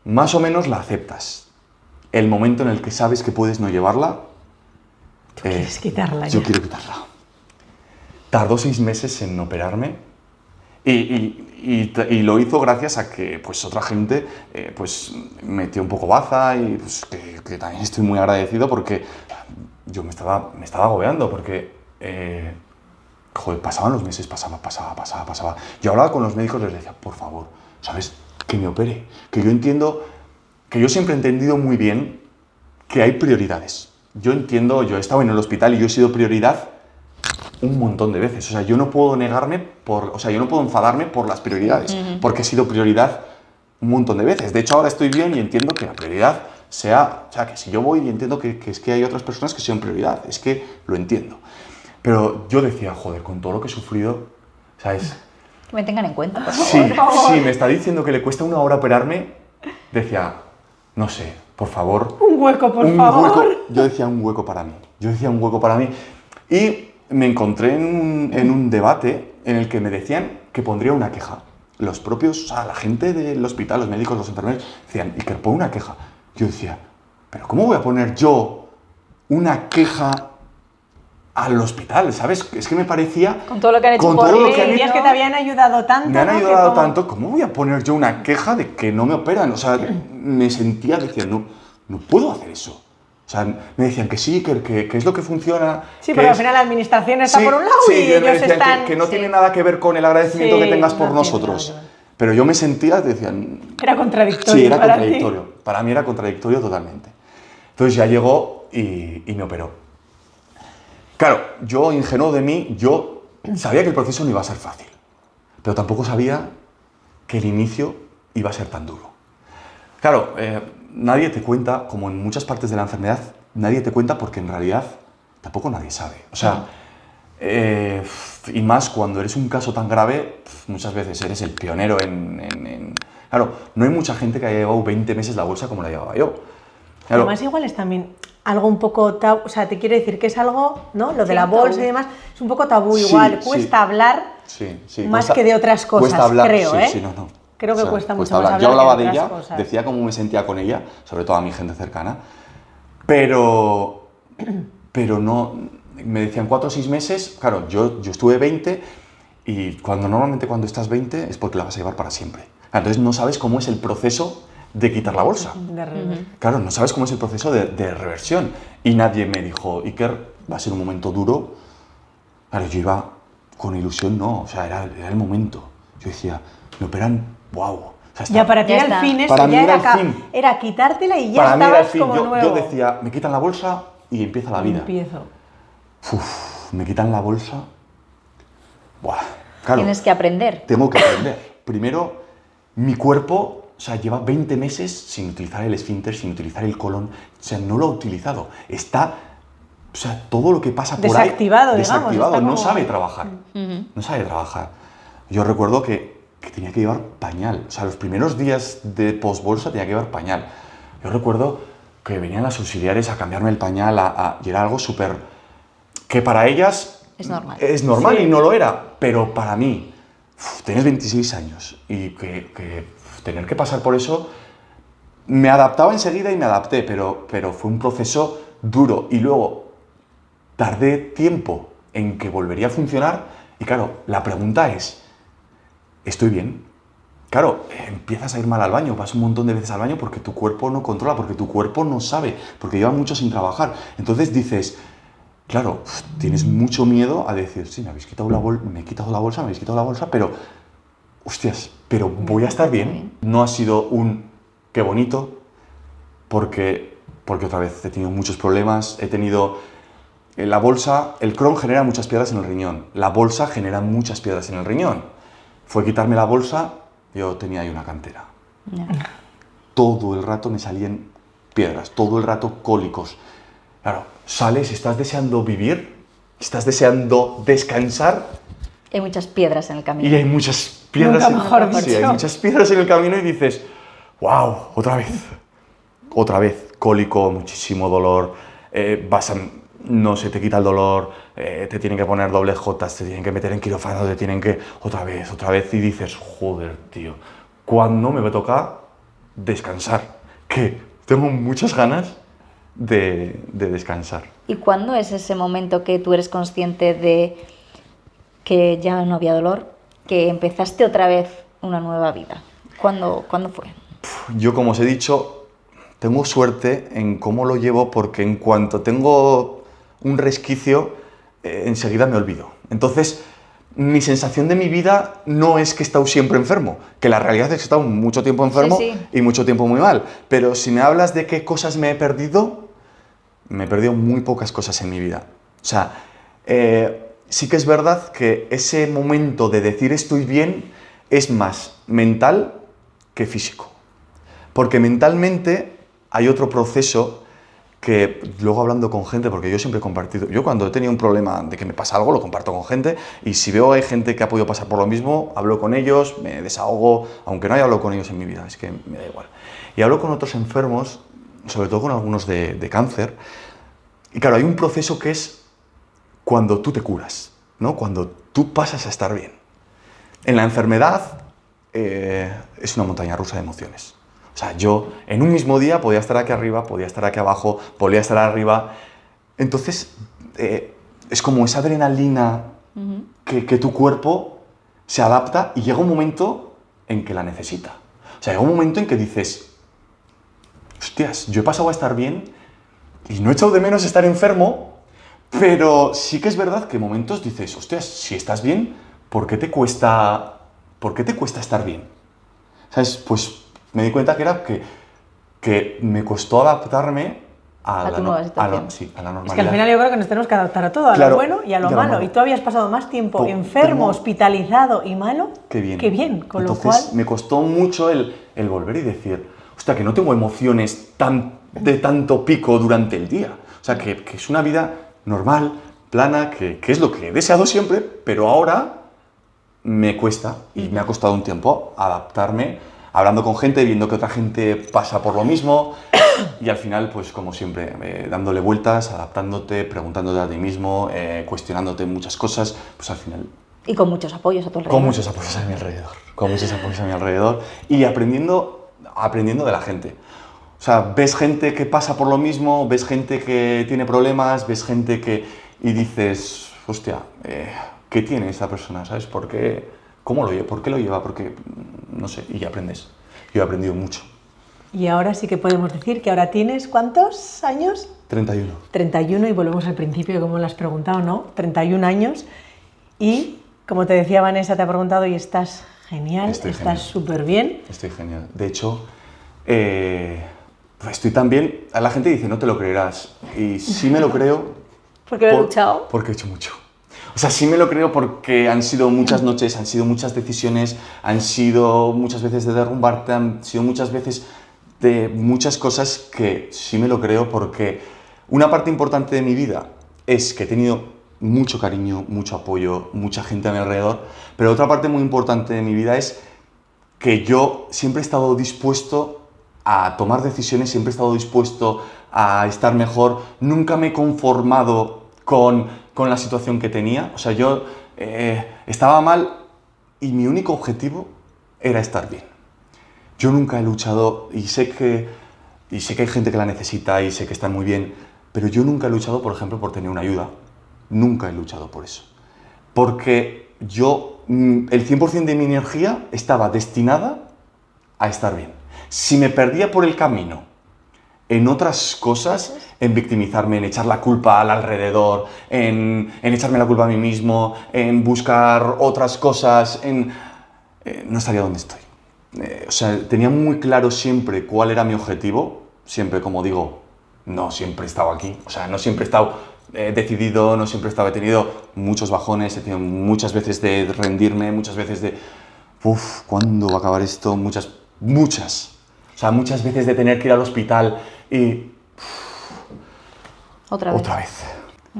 más o menos la aceptas. El momento en el que sabes que puedes no llevarla, Tú quieres quitarla ya. Yo quiero quitarla. Tardó 6 meses en operarme y lo hizo gracias a que pues, otra gente pues, metió un poco baza y pues, que también estoy muy agradecido porque yo me estaba agobiando porque joder, pasaban los meses, pasaba. Yo hablaba con los médicos y les decía, por favor, ¿sabes? Que me opere. Que yo entiendo, que yo siempre he entendido muy bien que hay prioridades. Yo entiendo, yo he estado en el hospital y yo he sido prioridad un montón de veces. O sea, yo no puedo yo no puedo enfadarme por las prioridades, porque he sido prioridad un montón de veces. De hecho, ahora estoy bien y entiendo que la prioridad sea, que si yo voy y entiendo que es que hay otras personas que sean prioridad, es que lo entiendo. Pero yo decía, joder, con todo lo que he sufrido, ¿sabes? Que me tengan en cuenta, por Sí, favor. sí, me está diciendo que le cuesta 1 hora operarme, decía, no sé, por favor. Un hueco, por favor. Yo decía un hueco para mí. Y me encontré en un debate en el que me decían que pondría una queja. Los propios, o sea, la gente del hospital, los médicos, los enfermeros, decían, y que pon una queja. Yo decía, ¿pero cómo voy a poner yo una queja al hospital? ¿Sabes? Es que me parecía... Con todo lo que han hecho con por todo lo mí, que han Y es hecho, que te habían ayudado tanto. me han ¿no? Que ayudado como- tanto, ¿cómo voy a poner yo una queja de que no me operan? O sea, me sentía, decía, no puedo hacer eso. O sea, me decían que sí, que es lo que funciona. Sí, que pero al es- final la administración está Sí, por un lado sí, y me ellos decían están... que no sí. tiene nada que ver con el agradecimiento Sí, que tengas por no tiene nosotros. nada que ver. Pero yo me sentía, decían... Era contradictorio. Sí, era para ti. contradictorio. Para mí era contradictorio totalmente. Entonces ya llegó y me operó. Claro, yo, ingenuo de mí, yo sabía que el proceso no iba a ser fácil. Pero tampoco sabía que el inicio iba a ser tan duro. Claro, nadie te cuenta, como en muchas partes de la enfermedad, nadie te cuenta porque en realidad tampoco nadie sabe. O sea, y más cuando eres un caso tan grave, muchas veces eres el pionero Claro, no hay mucha gente que haya llevado 20 meses la bolsa como la llevaba yo. Claro, Además, igual es también algo un poco tabú, o sea, te quiero decir que es algo, ¿no? Lo de Sí, la bolsa tabú. y demás, es un poco tabú Sí, igual, sí. cuesta hablar sí, más cuesta- que de otras cosas, cuesta hablar, creo, sí, ¿eh? Sí, no. Creo que cuesta mucho más hablar. hablar Yo hablaba que de otras ella, cosas. decía cómo me sentía con ella, sobre todo a mi gente cercana, pero no, me decían 4 o 6 meses, claro, yo estuve 20 y normalmente cuando estás 20 es porque la vas a llevar para siempre. Entonces no sabes cómo es el proceso de quitar la bolsa. De revés. Claro, no sabes cómo es el proceso de reversión. Y nadie me dijo, Iker, va a ser un momento duro. Claro, yo iba con ilusión, no, o sea, era el momento. Yo decía, me operan, wow. O sea, Ya para ti Ya era el está. fin esto, Para mí ya era era, el fin. era quitártela y ya para mí era el estabas fin. como Yo nuevo. decía, me quitan la bolsa y empieza la vida. Empiezo. Me quitan la bolsa. Buah, claro. Tienes que aprender. Tengo que aprender. Primero, mi cuerpo, o sea, lleva 20 meses sin utilizar el esfínter, sin utilizar el colon. O sea, no lo ha utilizado. Está, o sea, todo lo que pasa por Desactivado, ahí... digamos, Desactivado, está no como- sabe trabajar. No sabe trabajar. Yo recuerdo que tenía que llevar pañal. O sea, los primeros días de posbolsa tenía que llevar pañal. Yo recuerdo que venían las auxiliares a cambiarme el pañal y era algo súper... que para ellas... Es normal. Es normal Sí. y no lo era, pero para mí, tienes 26 años y que tener que pasar por eso, me adaptaba enseguida y me adapté, pero fue un proceso duro y luego tardé tiempo en que volvería a funcionar y claro, la pregunta es, ¿estoy bien? Claro, empiezas a ir mal al baño, vas un montón de veces al baño porque tu cuerpo no controla, porque tu cuerpo no sabe, porque lleva mucho sin trabajar. Entonces dices... Claro, tienes mucho miedo a decir, sí, me he quitado la bolsa, pero, hostias, pero voy a estar bien. No ha sido un qué bonito, porque otra vez he tenido muchos problemas, he tenido la bolsa, el Crohn genera muchas piedras en el riñón, la bolsa genera muchas piedras en el riñón. Fue quitarme la bolsa, yo tenía ahí una cantera. Todo el rato me salían piedras, todo el rato cólicos. Claro, sales, estás deseando vivir, estás deseando descansar Hay muchas piedras en el camino. y hay muchas piedras, Nunca mejor sí, dicho. hay muchas piedras en el camino y dices, wow, otra vez, cólico, muchísimo dolor, no se te quita el dolor, te tienen que poner dobles jotas, te tienen que meter en quirófano, te tienen que otra vez y dices, joder, tío, ¿cuándo me va a tocar descansar? Que tengo muchas ganas de descansar. ¿Y cuándo es ese momento que tú eres consciente de que ya no había dolor, que empezaste otra vez una nueva vida? ¿Cuándo fue? Yo, como os he dicho, tengo suerte en cómo lo llevo porque en cuanto tengo un resquicio, enseguida me olvido. Entonces, mi sensación de mi vida no es que he estado siempre enfermo, que la realidad es que he estado mucho tiempo enfermo y mucho tiempo muy mal. Pero si me hablas de qué cosas me he perdido muy pocas cosas en mi vida. O sea, sí que es verdad que ese momento de decir estoy bien es más mental que físico. Porque mentalmente hay otro proceso que luego hablando con gente, porque yo siempre he compartido, yo cuando he tenido un problema de que me pasa algo, lo comparto con gente, y si veo hay gente que ha podido pasar por lo mismo, hablo con ellos, me desahogo, aunque no haya hablado con ellos en mi vida, es que me da igual. Y hablo con otros enfermos, sobre todo con algunos de cáncer, y claro, hay un proceso que es cuando tú te curas, ¿no? Cuando tú pasas a estar bien. En la enfermedad es una montaña rusa de emociones. O sea, yo en un mismo día podía estar aquí arriba, podía estar aquí abajo, podía estar arriba. Entonces, es como esa adrenalina que tu cuerpo se adapta y llega un momento en que la necesita. O sea, llega un momento en que dices, hostias, yo he pasado a estar bien y no he echado de menos estar enfermo, pero sí que es verdad que en momentos dices, hostias, si estás bien, ¿por qué te cuesta estar bien? ¿Sabes? Pues me di cuenta que era que me costó adaptarme a la normalidad. Es que al final yo creo que nos tenemos que adaptar a todo, a lo bueno y a lo malo. Y tú habías pasado más tiempo enfermo, hospitalizado y malo que bien. Con Entonces, lo cual me costó mucho el volver y decir, hostia, que no tengo emociones de tanto pico durante el día. O sea, que es una vida normal, plana, que es lo que he deseado siempre, pero ahora me cuesta y me ha costado un tiempo adaptarme, hablando con gente, viendo que otra gente pasa por lo mismo y al final, pues como siempre, dándole vueltas, adaptándote, preguntándote a ti mismo, cuestionándote muchas cosas, pues al final... Y con muchos apoyos a tu alrededor. Con muchos apoyos a mi alrededor, y aprendiendo de la gente. O sea, ves gente que pasa por lo mismo, ves gente que tiene problemas, ves gente que... y dices, hostia, ¿qué tiene esta persona? ¿Sabes? ¿Por qué? ¿Cómo lo lleva? ¿Por qué lo lleva? Porque, no sé, y aprendes. Yo he aprendido mucho. Y ahora sí que podemos decir que ahora tienes, ¿cuántos años? 31. 31 y volvemos al principio, como lo has preguntado, ¿no? 31 años y, como te decía Vanessa, te ha preguntado y estás genial, estás súper bien. Estoy genial. De hecho, estoy tan bien, a la gente dice, no te lo creerás. Y sí me lo creo. ¿Porque lo he luchado? Porque he hecho mucho. O sea, sí me lo creo porque han sido muchas noches, han sido muchas decisiones, han sido muchas veces de derrumbarte, han sido muchas veces de muchas cosas que sí me lo creo porque una parte importante de mi vida es que he tenido mucho cariño, mucho apoyo, mucha gente a mi alrededor, pero otra parte muy importante de mi vida es que yo siempre he estado dispuesto a tomar decisiones, siempre he estado dispuesto a estar mejor, nunca me he conformado con la situación que tenía. O sea, yo estaba mal y mi único objetivo era estar bien. Yo nunca he luchado y sé que hay gente que la necesita y sé que están muy bien, pero yo nunca he luchado, por ejemplo, por tener una ayuda. Nunca he luchado por eso. Porque yo, el 100% de mi energía estaba destinada a estar bien. Si me perdía por el camino en otras cosas, en victimizarme, en echar la culpa al alrededor, en echarme la culpa a mí mismo, en buscar otras cosas, no estaría donde estoy. O sea, tenía muy claro siempre cuál era mi objetivo, siempre, como digo, no siempre he estado aquí, o sea, no siempre he estado decidido, no siempre he tenido muchos bajones, he tenido muchas veces de rendirme, muchas veces de, ¿cuándo va a acabar esto? Muchas. O sea, muchas veces de tener que ir al hospital y... Otra vez.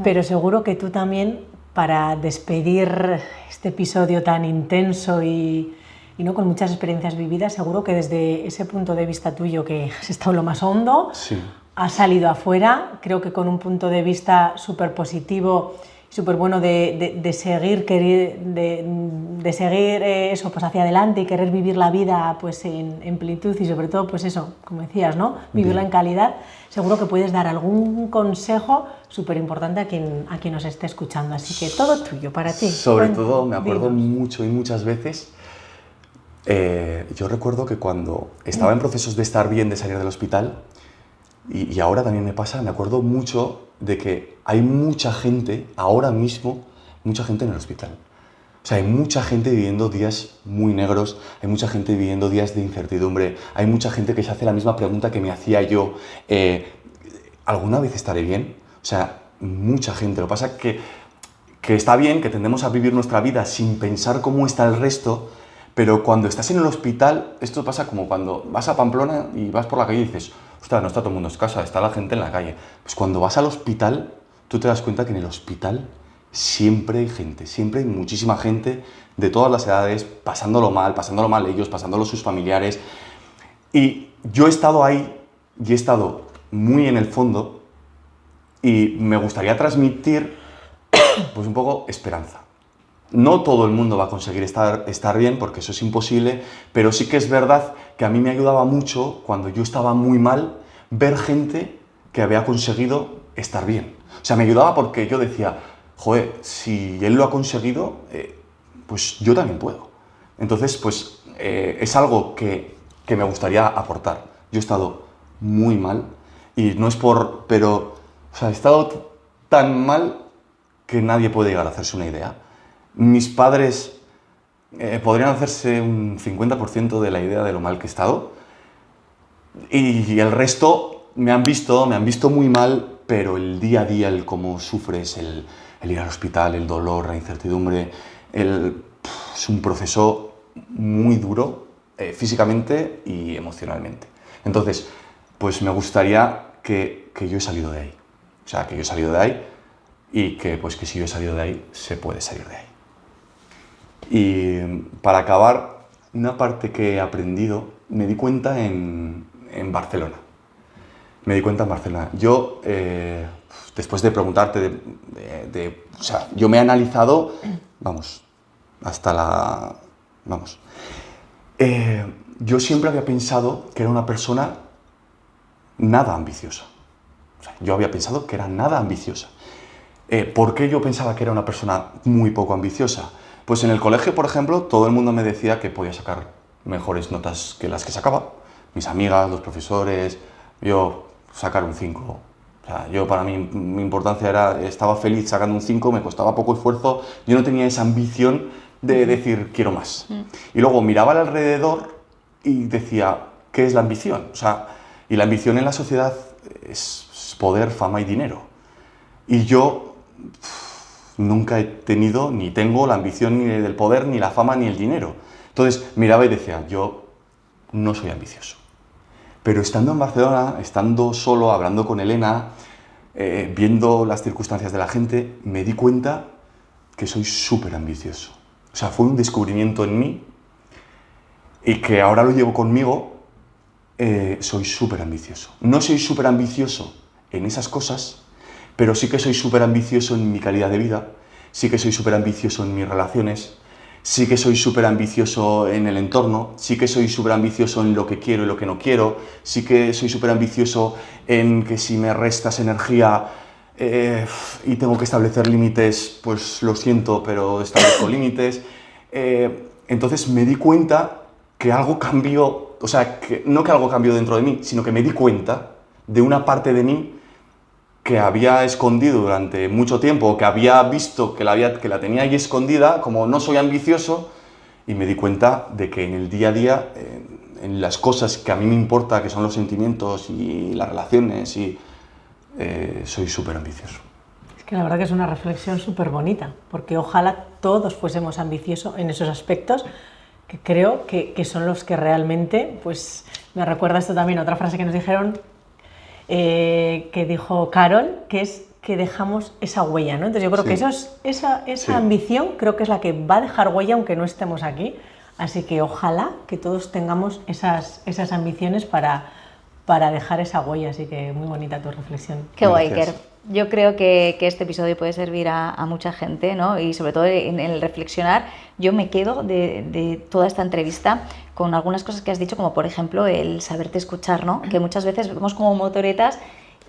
Pero seguro que tú también, para despedir este episodio tan intenso y no con muchas experiencias vividas, seguro que desde ese punto de vista tuyo, que has estado lo más hondo, sí, has salido afuera, creo que con un punto de vista súper positivo, súper bueno de seguir eso pues hacia adelante y querer vivir la vida pues en plenitud y sobre todo pues eso, como decías, ¿no? Vivirla en calidad. Seguro que puedes dar algún consejo súper importante a quien nos esté escuchando, así que todo tuyo para ti. Sobre todo me acuerdo mucho y muchas veces, yo recuerdo que cuando estaba en procesos de estar bien, de salir del hospital, y ahora también me pasa, me acuerdo mucho de que hay mucha gente, ahora mismo, mucha gente en el hospital. O sea, hay mucha gente viviendo días muy negros, hay mucha gente viviendo días de incertidumbre, hay mucha gente que se hace la misma pregunta que me hacía yo, ¿alguna vez estaré bien? O sea, mucha gente. Lo que pasa es que está bien, que tendemos a vivir nuestra vida sin pensar cómo está el resto, pero cuando estás en el hospital, esto pasa como cuando vas a Pamplona y vas por la calle y dices, ostras, no está todo el mundo en casa, está la gente en la calle. Pues cuando vas al hospital, tú te das cuenta que en el hospital siempre hay gente, siempre hay muchísima gente de todas las edades, pasándolo mal ellos, pasándolo sus familiares. Y yo he estado ahí y he estado muy en el fondo y me gustaría transmitir pues un poco esperanza. No todo el mundo va a conseguir estar bien, porque eso es imposible, pero sí que es verdad que a mí me ayudaba mucho, cuando yo estaba muy mal, ver gente que había conseguido estar bien. O sea, me ayudaba porque yo decía, joder, si él lo ha conseguido, pues yo también puedo. Entonces, pues es algo que me gustaría aportar. Yo he estado muy mal, y no es pero, o sea, he estado tan mal que nadie puede llegar a hacerse una idea. Mis padres podrían hacerse un 50% de la idea de lo mal que he estado, y el resto me han visto muy mal, pero el día a día, el cómo sufres, el ir al hospital, el dolor, la incertidumbre, es un proceso muy duro físicamente y emocionalmente. Entonces, pues me gustaría que yo he salido de ahí. O sea, que yo he salido de ahí y que, pues, que si yo he salido de ahí, se puede salir de ahí. Y para acabar, una parte que he aprendido, me di cuenta en Barcelona. Me di cuenta en Barcelona. Yo, después de preguntarte, o sea, yo me he analizado, vamos, hasta la... Vamos. Yo siempre había pensado que era una persona nada ambiciosa. O sea, yo había pensado que era nada ambiciosa. ¿Por qué yo pensaba que era una persona muy poco ambiciosa? Pues en el colegio, por ejemplo, todo el mundo me decía que podía sacar mejores notas que las que sacaba. Mis amigas, los profesores, yo sacar un 5. O sea, yo, para mí, mi importancia era, estaba feliz sacando un 5, me costaba poco esfuerzo, yo no tenía esa ambición de decir, quiero más. Y luego miraba al alrededor y decía, ¿qué es la ambición? O sea, y la ambición en la sociedad es poder, fama y dinero. Y yo nunca he tenido, ni tengo la ambición ni del poder, ni la fama, ni el dinero. Entonces miraba y decía, yo no soy ambicioso. Pero estando en Barcelona, estando solo, hablando con Elena, viendo las circunstancias de la gente, me di cuenta que soy súper ambicioso. O sea, fue un descubrimiento en mí y que ahora lo llevo conmigo. Soy súper ambicioso. No soy súper ambicioso en esas cosas, pero sí que soy súper ambicioso en mi calidad de vida, sí que soy súper ambicioso en mis relaciones, sí que soy súper ambicioso en el entorno, sí que soy súper ambicioso en lo que quiero y lo que no quiero, sí que soy súper ambicioso en que si me restas energía y tengo que establecer límites, pues lo siento, pero establezco límites. Entonces me di cuenta que algo cambió, o sea, no que algo cambió dentro de mí, sino que me di cuenta de una parte de mí que había escondido durante mucho tiempo, que había visto que la tenía ahí escondida, como no soy ambicioso, y me di cuenta de que en el día a día, en las cosas que a mí me importa, que son los sentimientos y las relaciones, soy súper ambicioso. Es que la verdad que es una reflexión súper bonita, porque ojalá todos fuésemos ambiciosos en esos aspectos, que creo que son los que realmente, pues me recuerda esto también, otra frase que nos dijeron, que dijo Carol, que es que dejamos esa huella, ¿no? Entonces yo creo que esa ambición creo que es la que va a dejar huella aunque no estemos aquí, así que ojalá que todos tengamos esas ambiciones para dejar esa huella, así que muy bonita tu reflexión. Qué guay, Iker. Yo creo que este episodio puede servir a mucha gente, ¿no? Y sobre todo en el reflexionar, yo me quedo de toda esta entrevista con algunas cosas que has dicho, como por ejemplo el saberte escuchar, ¿no? Que muchas veces vemos como motoretas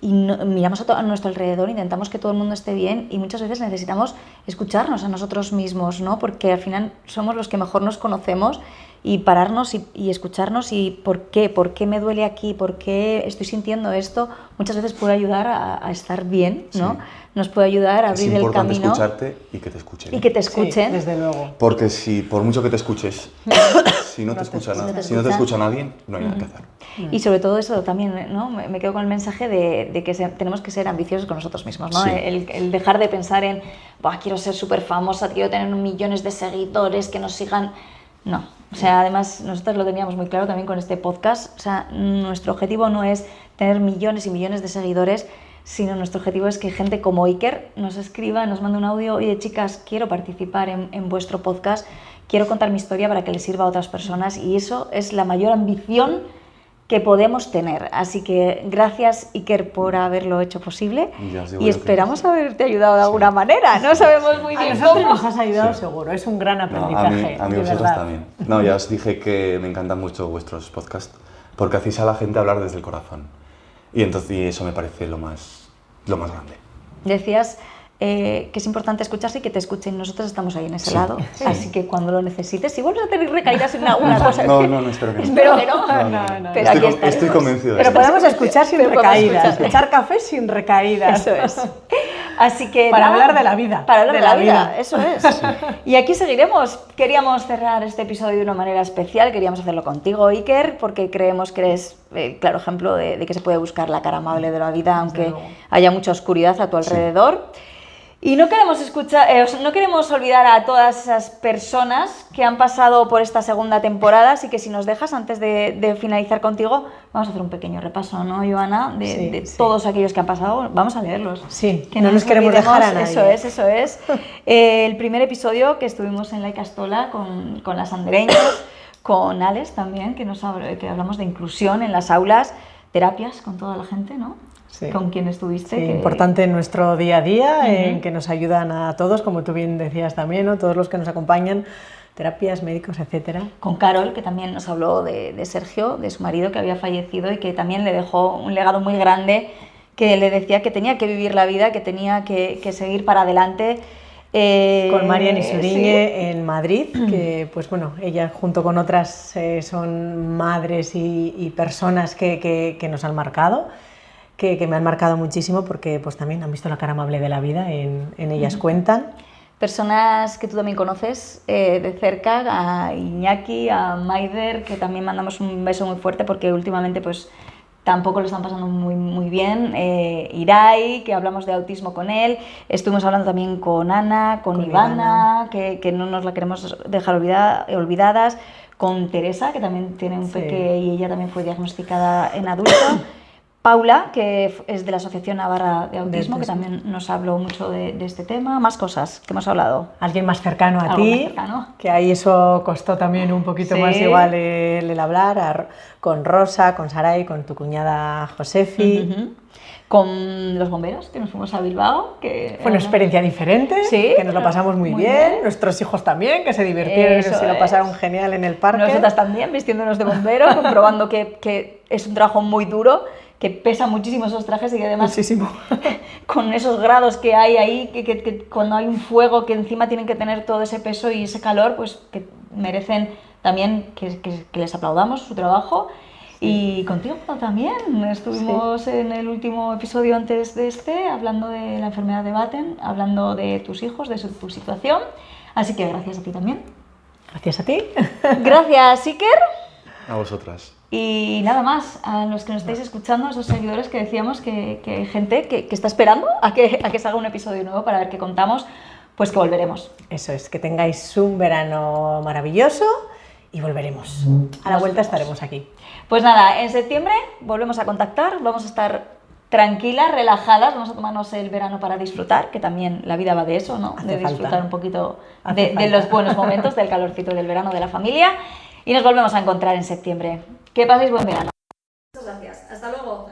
y miramos a nuestro alrededor, intentamos que todo el mundo esté bien y muchas veces necesitamos escucharnos a nosotros mismos, ¿no? Porque al final somos los que mejor nos conocemos y pararnos y escucharnos y por qué me duele aquí, por qué estoy sintiendo esto, muchas veces puede ayudar a estar bien, ¿no? Sí. Nos puede ayudar a abrir el camino. Es importante escucharte y que te escuchen. Y que te escuchen. Sí, desde luego. Porque si, por mucho que te escuches, si no te escucha nadie, no hay nada que hacer. Y sobre todo eso también, ¿no? Me quedo con el mensaje de que tenemos que ser ambiciosos con nosotros mismos, ¿no? Sí. El dejar de pensar en, quiero ser súper famosa, quiero tener millones de seguidores, que nos sigan... No, o sea, además nosotros lo teníamos muy claro también con este podcast, o sea, nuestro objetivo no es tener millones y millones de seguidores, sino nuestro objetivo es que gente como Iker nos escriba, nos mande un audio, oye chicas, quiero participar en vuestro podcast, quiero contar mi historia para que les sirva a otras personas, y eso es la mayor ambición que podemos tener. Así que gracias, Iker, por haberlo hecho posible, y esperamos haberte ayudado de alguna manera. No sabemos muy A bien nosotros cómo. nos has ayudado seguro, es un gran aprendizaje. A mí de vosotros verdad. también. No, ya os dije que me encantan mucho vuestros podcasts, porque hacéis a la gente hablar desde el corazón. Y entonces eso me parece lo más grande. Decías que es importante escucharse y que te escuchen. Nosotros estamos ahí en ese lado, así que cuando lo necesites, si vuelves a tener recaídas en alguna cosa... No, espero que no. Espero que no. No. Pero aquí estaremos. Estoy convencido de Pero eso. podemos escuchar sin Pero podemos recaídas, escuchar. echar café sin recaídas. Eso es. Así que Para nada, hablar de la vida. Para hablar de la vida, vida. eso es. Y aquí seguiremos. Queríamos cerrar este episodio de una manera especial, queríamos hacerlo contigo, Iker, porque creemos que eres claro ejemplo de que se puede buscar la cara amable de la vida, aunque haya mucha oscuridad a tu alrededor. Y no queremos olvidar a todas esas personas que han pasado por esta segunda temporada, así que si nos dejas, antes de finalizar contigo, vamos a hacer un pequeño repaso, ¿no, Joana? De todos aquellos que han pasado, vamos a leerlos. Sí, que no nos queremos olvidemos. dejar a nadie. Eso es. El primer episodio que estuvimos en La Icastola con las andereños, con Alex también, que hablamos de inclusión en las aulas, terapias con toda la gente, ¿no? Sí. Con quien estuviste. Sí, importante en nuestro día a día, en que nos ayudan a todos, como tú bien decías también, ¿no? Todos los que nos acompañan, terapias, médicos, etcétera. Con Carol, que también nos habló de Sergio, de su marido que había fallecido y que también le dejó un legado muy grande, que le decía que tenía que vivir la vida, que tenía que seguir para adelante. Con Marian Isuriñe en Madrid, que pues bueno, ella junto con otras son madres y personas que nos han marcado. Que me han marcado muchísimo porque pues también han visto la cara amable de la vida, en ellas cuentan. Personas que tú también conoces de cerca, a Iñaki, a Maider, que también mandamos un beso muy fuerte porque últimamente pues tampoco lo están pasando muy bien. Irai, que hablamos de autismo con él. Estuvimos hablando también con Ana, con Ivana, que no nos la queremos dejar olvidadas. Con Teresa, que también tiene un peque y ella también fue diagnosticada en adulto. Paula, que es de la Asociación Navarra de Autismo, que también nos habló mucho de este tema. Más cosas que hemos hablado. Alguien más cercano a Algo ti, más cercano. que ahí eso costó también un poquito más igual el hablar, con Rosa, con Saray, con tu cuñada Josefi. Con los bomberos, que nos fuimos a Bilbao. Que fue una experiencia diferente, que nos lo pasamos muy bien. Nuestros hijos también, que se divirtieron y se lo pasaron genial en el parque. Nosotras también, vistiéndonos de bombero, comprobando que es un trabajo muy duro, que pesan muchísimo esos trajes y que además con esos grados que hay ahí, que cuando hay un fuego que encima tienen que tener todo ese peso y ese calor, pues que merecen también que les aplaudamos su trabajo. Y contigo también, estuvimos en el último episodio antes de este, hablando de la enfermedad de Batten, hablando de tus hijos, de tu situación, así que gracias a ti también. Gracias a ti. Gracias, Iker. A vosotras. Y nada más, a los que nos estáis escuchando, a esos seguidores que decíamos que hay gente que está esperando a que salga un episodio nuevo para ver qué contamos, pues que volveremos. Eso es, que tengáis un verano maravilloso y volveremos. A la vuelta estaremos aquí. Pues nada, en septiembre volvemos a contactar, vamos a estar tranquilas, relajadas, vamos a tomarnos el verano para disfrutar, que también la vida va de eso, ¿no? De disfrutar un poquito de los buenos momentos, del calorcito del verano, de la familia. Y nos volvemos a encontrar en septiembre. Que paséis buen verano. Muchas gracias. Hasta luego.